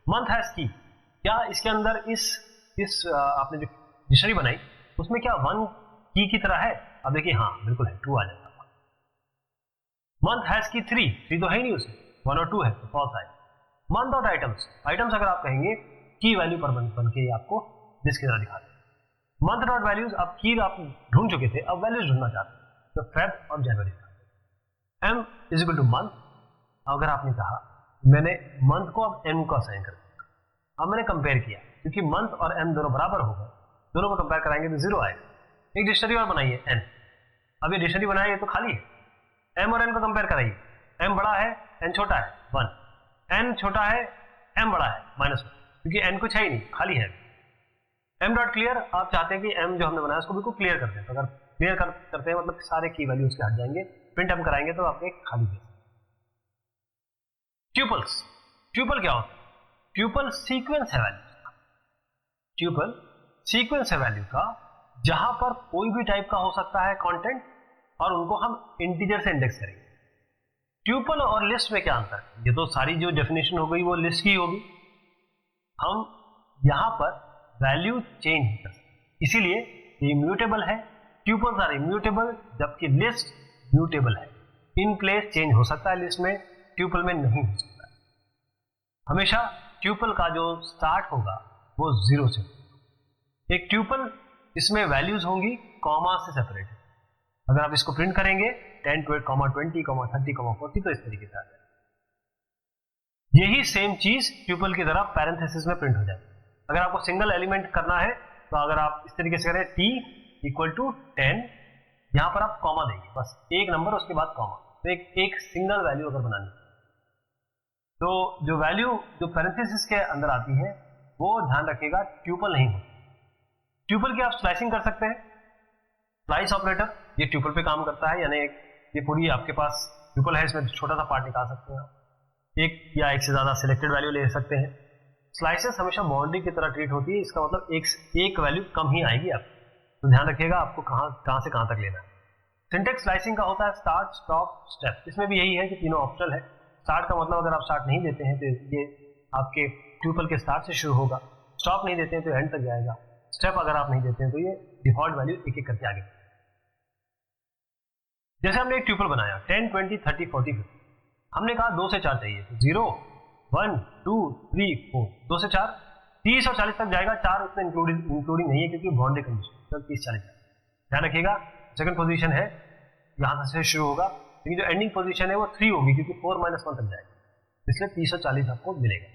मंथ हैज की, क्या इसके अंदर इस आपने जो डिक्शनरी बनाई उसमें क्या 1 की तरह है, अब देखिए हाँ बिल्कुल है, 2 आ जाएगा। मंथ हैज की 3 तो है ही नहीं उसमें, 1 और 2 है तो फॉल्स आएगा। मंथ डॉट आइटम्स, आइटम्स अगर आप कहेंगे की वैल्यू पर बन के आपको लिस्ट की तरह दिखाते हैं। मंथ डॉट वैल्यूज, अब की आप ढूंढ चुके थे, अब वैल्यूज ढूंढना चाहते हैं तो फेब और जनवरी। m is equal two month, अगर आपने कहा मैंने मंथ को अब m को असाइन कर दिया, अब मैंने कंपेयर किया क्योंकि मंथ और m दोनों बराबर हो गए, दोनों को कंपेयर कराएंगे तो 0 आएगा। एक डिक्शनरी और बनाइए n, अब ये डिक्शनरी बनाई है तो खाली है, m और n को कंपेयर कराइए, m बड़ा है n छोटा है 1, n छोटा है m बड़ा है -1, क्योंकि n कुछ है ही नहीं, खाली है। m डॉट क्लियर, आप चाहते हैं कि m जो हमने बनाया उसको बिल्कुल क्लियर कर दें, तो अगर क्लियर करते हैं मतलब सारे की वैल्यू उसके हट जाएंगे, प्रिंट हम कराएंगे तो आपके खाली है। ट्यूपल्स, ट्यूपल क्या होता है, ट्यूपल सीक्वेंस है वैल्यू, ट्यूपल सीक्वेंस है वैल्यू का, जहां पर कोई भी टाइप का हो सकता है कंटेंट और उनको हम इंटीजर से इंडेक्स करेंगे। ट्यूपल और लिस्ट में क्या अंतर है, ये तो सारी जो डेफिनेशन हो गई वो लिस्ट की होगी, हम यहां पर वैल्यू चेंज नहीं कर सकते, इसीलिए ये इम्यूटेबल है। ट्यूपल्स आर इम्यूटेबल जबकि लिस्ट म्यूटेबल है, इन प्लेस चेंज हो सकता है, लिस्ट में ट्यूपल में नहीं हो सकता है। हमेशा ट्यूपल का जो स्टार्ट होगा वो 0 से होगा। एक ट्यूपल इसमें वैल्यूज होंगी कॉमा से सेपरेट, अगर आप इसको प्रिंट करेंगे 10, 20, 30, 40 तो इस तरीके से आ जाएगा। यही सेम चीज ट्यूपल की तरह पैरेंथेसिस में प्रिंट हो जाएगी। अगर आपको सिंगल एलिमेंट करना है तो अगर आप इस तरीके से करें t इक्वल टू 10, यहां पर आप कॉमा देंगे, बस एक नंबर उसके बाद कॉमा, तो एक सिंगल वैल्यू अगर बनानी तो जो वैल्यू जो पैरेंथेसिस के अंदर आती है वो ध्यान रखिएगा ट्यूपल नहीं होती। ट्यूपल की आप स्लाइसिंग कर सकते हैं, स्लाइस ऑपरेटर ये ट्यूपल पे काम करता है, यानी ये पूरी आपके पास ट्यूपल है, इसमें छोटा सा पार्ट निकाल सकते हैं, एक या एक से ज्यादा सिलेक्टेड वैल्यू ले सकते हैं। स्लाइसेस हमेशा बाउंड्री की तरह ट्रीट होती है, इसका मतलब एक वैल्यू कम ही आएगी आपको, तो ध्यान रखिएगा आपको कहां से कहां तक लेना है। सिंटेक्स स्लाइसिंग का होता है स्टार्ट, स्टॉप, स्टेप, इसमें भी यही है कि तीनों ऑप्शनल है। स्टार्ट का मतलब अगर आप स्टार्ट नहीं देते हैं तो ये आपके ट्यूपल के स्टार्ट से शुरू होगा, स्टॉप नहीं देते हैं तो एंड तक जाएगा, स्टेप अगर आप नहीं देते हैं तो ये डिफॉल्ट वैल्यू एक एक करके आगे। जैसे हमने एक ट्यूपल बनाया 10, 20, 30, 40, 50, हमने कहा 2 से 4 चाहिए, 0, 1, 2, 3, 4, 2 से 4, 30 और 40 तक जाएगा, 4 उसमें इंक्लूडिंग नहीं है क्योंकि बाउंड्री कंडीशन, तो 30, 40 ध्यान रखिएगा। सेकंड पोजीशन है यहां से शुरू होगा, लेकिन जो एंडिंग पोजीशन है वो 3 होगी क्योंकि 4 - 1 तक जाएगा, इसलिए 30 और 40 आपको मिलेगा।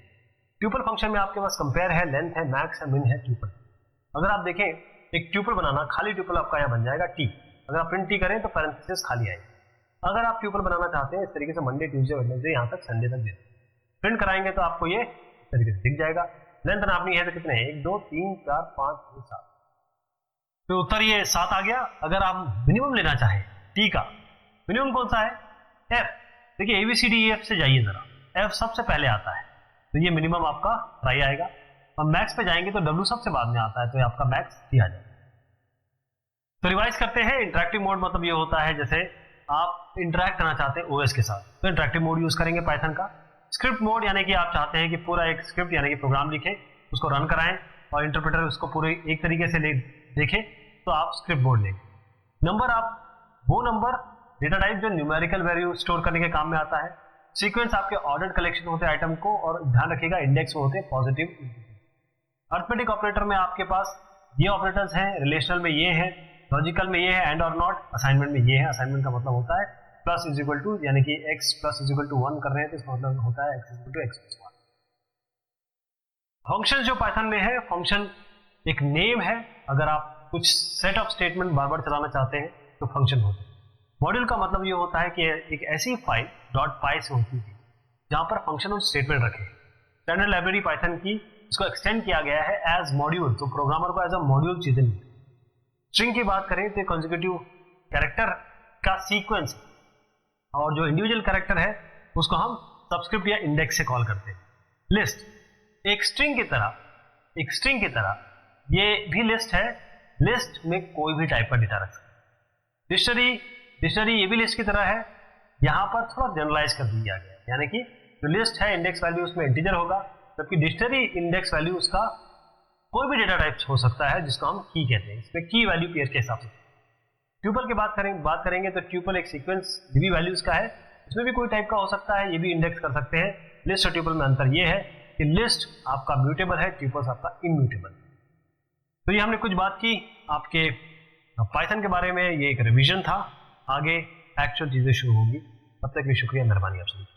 ट्यूपल फंक्शन में आपके पास कंपेयर है, लेंथ है, मैक्स है, मिन है, ट्यूपल। अगर आप देखें एक ट्यूपल बनाना, खाली ट्यूपल आपका यहाँ बन जाएगा टी, अगर आप प्रिंट टी करें तो पैरेंथेसिस खाली आएगी। अगर आप ट्यूपल बनाना चाहते हैं इस तरीके से मंडे, ट्यूसडे, वेडनेसडे यहाँ तक संडे तक देते प्रिंट कराएंगे तो आपको ये इस तरीके से दिख जाएगा। लेंथ नापनी है तो कितने, 1, 2, 3, 4, 5, 6, 7, तो उत्तर ये 7 आ गया। अगर आप मिनिमम लेना चाहें टी का, मिनिमम कौन सा है, एफ। देखिए ABCDEF से जाइए जरा, एफ सबसे पहले आता है तो ये मिनिमम आपका ट्राई आएगा, और मैक्स पे जाएंगे तो डब्ल्यू सबसे बाद में आता है तो आपका मैक्स टी आ जाएगा। तो रिवाइज करते हैं, इंटरेक्टिव मोड मतलब ये होता है जैसे आप इंटरेक्ट करना चाहते हैं OS के साथ तो इंटरेक्टिव मोड यूज करेंगे पाइथन का। स्क्रिप्ट मोड यानी कि आप चाहते हैं कि पूरा एक स्क्रिप्ट यानी कि प्रोग्राम लिखें, उसको रन कराएं और इंटरप्रेटर उसको पूरे एक तरीके से देखे तो आप स्क्रिप्ट मोड लेंगे। नंबर, आप वो नंबर डेटा टाइप जो न्यूमेरिकल वैल्यू स्टोर करने के काम में आता है। सीक्वेंस आपके ऑर्डर्ड कलेक्शन होते हैं आइटम को, और ध्यान रखिएगा इंडेक्स में होते हैं पॉजिटिव। अर्थमेटिक ऑपरेटर में आपके पास ये ऑपरेटर्स हैं, रिलेशनल में ये है, लॉजिकल में ये है, एंड और नॉट, असाइनमेंट में ये है। असाइनमेंट का मतलब होता है प्लस इज इक्वल टू, यानी कि x plus is equal to 1 कर रहे हैं तो इसका मतलब होता है x is equal to x plus 1। Function जो पाइथन में है, फंक्शन एक नेम है, अगर आप कुछ सेट ऑफ स्टेटमेंट बार बार चलाना चाहते हैं तो फंक्शन होता है। मॉड्यूल का मतलब ये होता है कि एक ऐसी फाइल .py से होती है जहां पर फंक्शन और स्टेटमेंट रखे। स्टैंडर्ड लाइब्रेरी पाइथन की इसको एक्सटेंड किया गया है एज मॉड्यूल, तो प्रोग्रामर को एज अ मॉड्यूल चीजें मिलती है। स्ट्रिंग की बात करें तो कंसेक्यूटिव कैरेक्टर का सीक्वेंस, और जो इंडिविजुअल कैरेक्टर है उसको हम सबस्क्रिप्ट या इंडेक्स से कॉल करते हैं। लिस्ट एक स्ट्रिंग की तरह ये भी लिस्ट है, लिस्ट में कोई भी टाइप का डेटा रख सकते हैं। डिक्शनरी ये भी लिस्ट की तरह है, यहाँ पर थोड़ा जनरलाइज कर दिया गया, यानी कि जो लिस्ट है इंडेक्स वैल्यू उसमें इंटीजर होगा, जबकि डिक्शनरी इंडेक्स वैल्यू उसका कोई भी डेटा टाइप हो सकता है जिसको हम की कहते हैं। इसमें की वैल्यू पेयर के हिसाब से। ट्यूपल की बात करेंगे तो ट्यूपल एक सीक्वेंस डीबी वैल्यूज का है, इसमें भी कोई टाइप का हो सकता है, ये भी इंडेक्स कर सकते हैं। लिस्ट और ट्यूपल में अंतर ये है कि लिस्ट आपका म्यूटेबल है, ट्यूपल्स आपका इम्यूटेबल। तो ये हमने कुछ बात की आपके पाइथन के बारे में, ये एक रिवीजन था, आगे एक्चुअल चीजें शुरू होंगी। तब तक भी शुक्रिया, मेहरबानी आप सभी।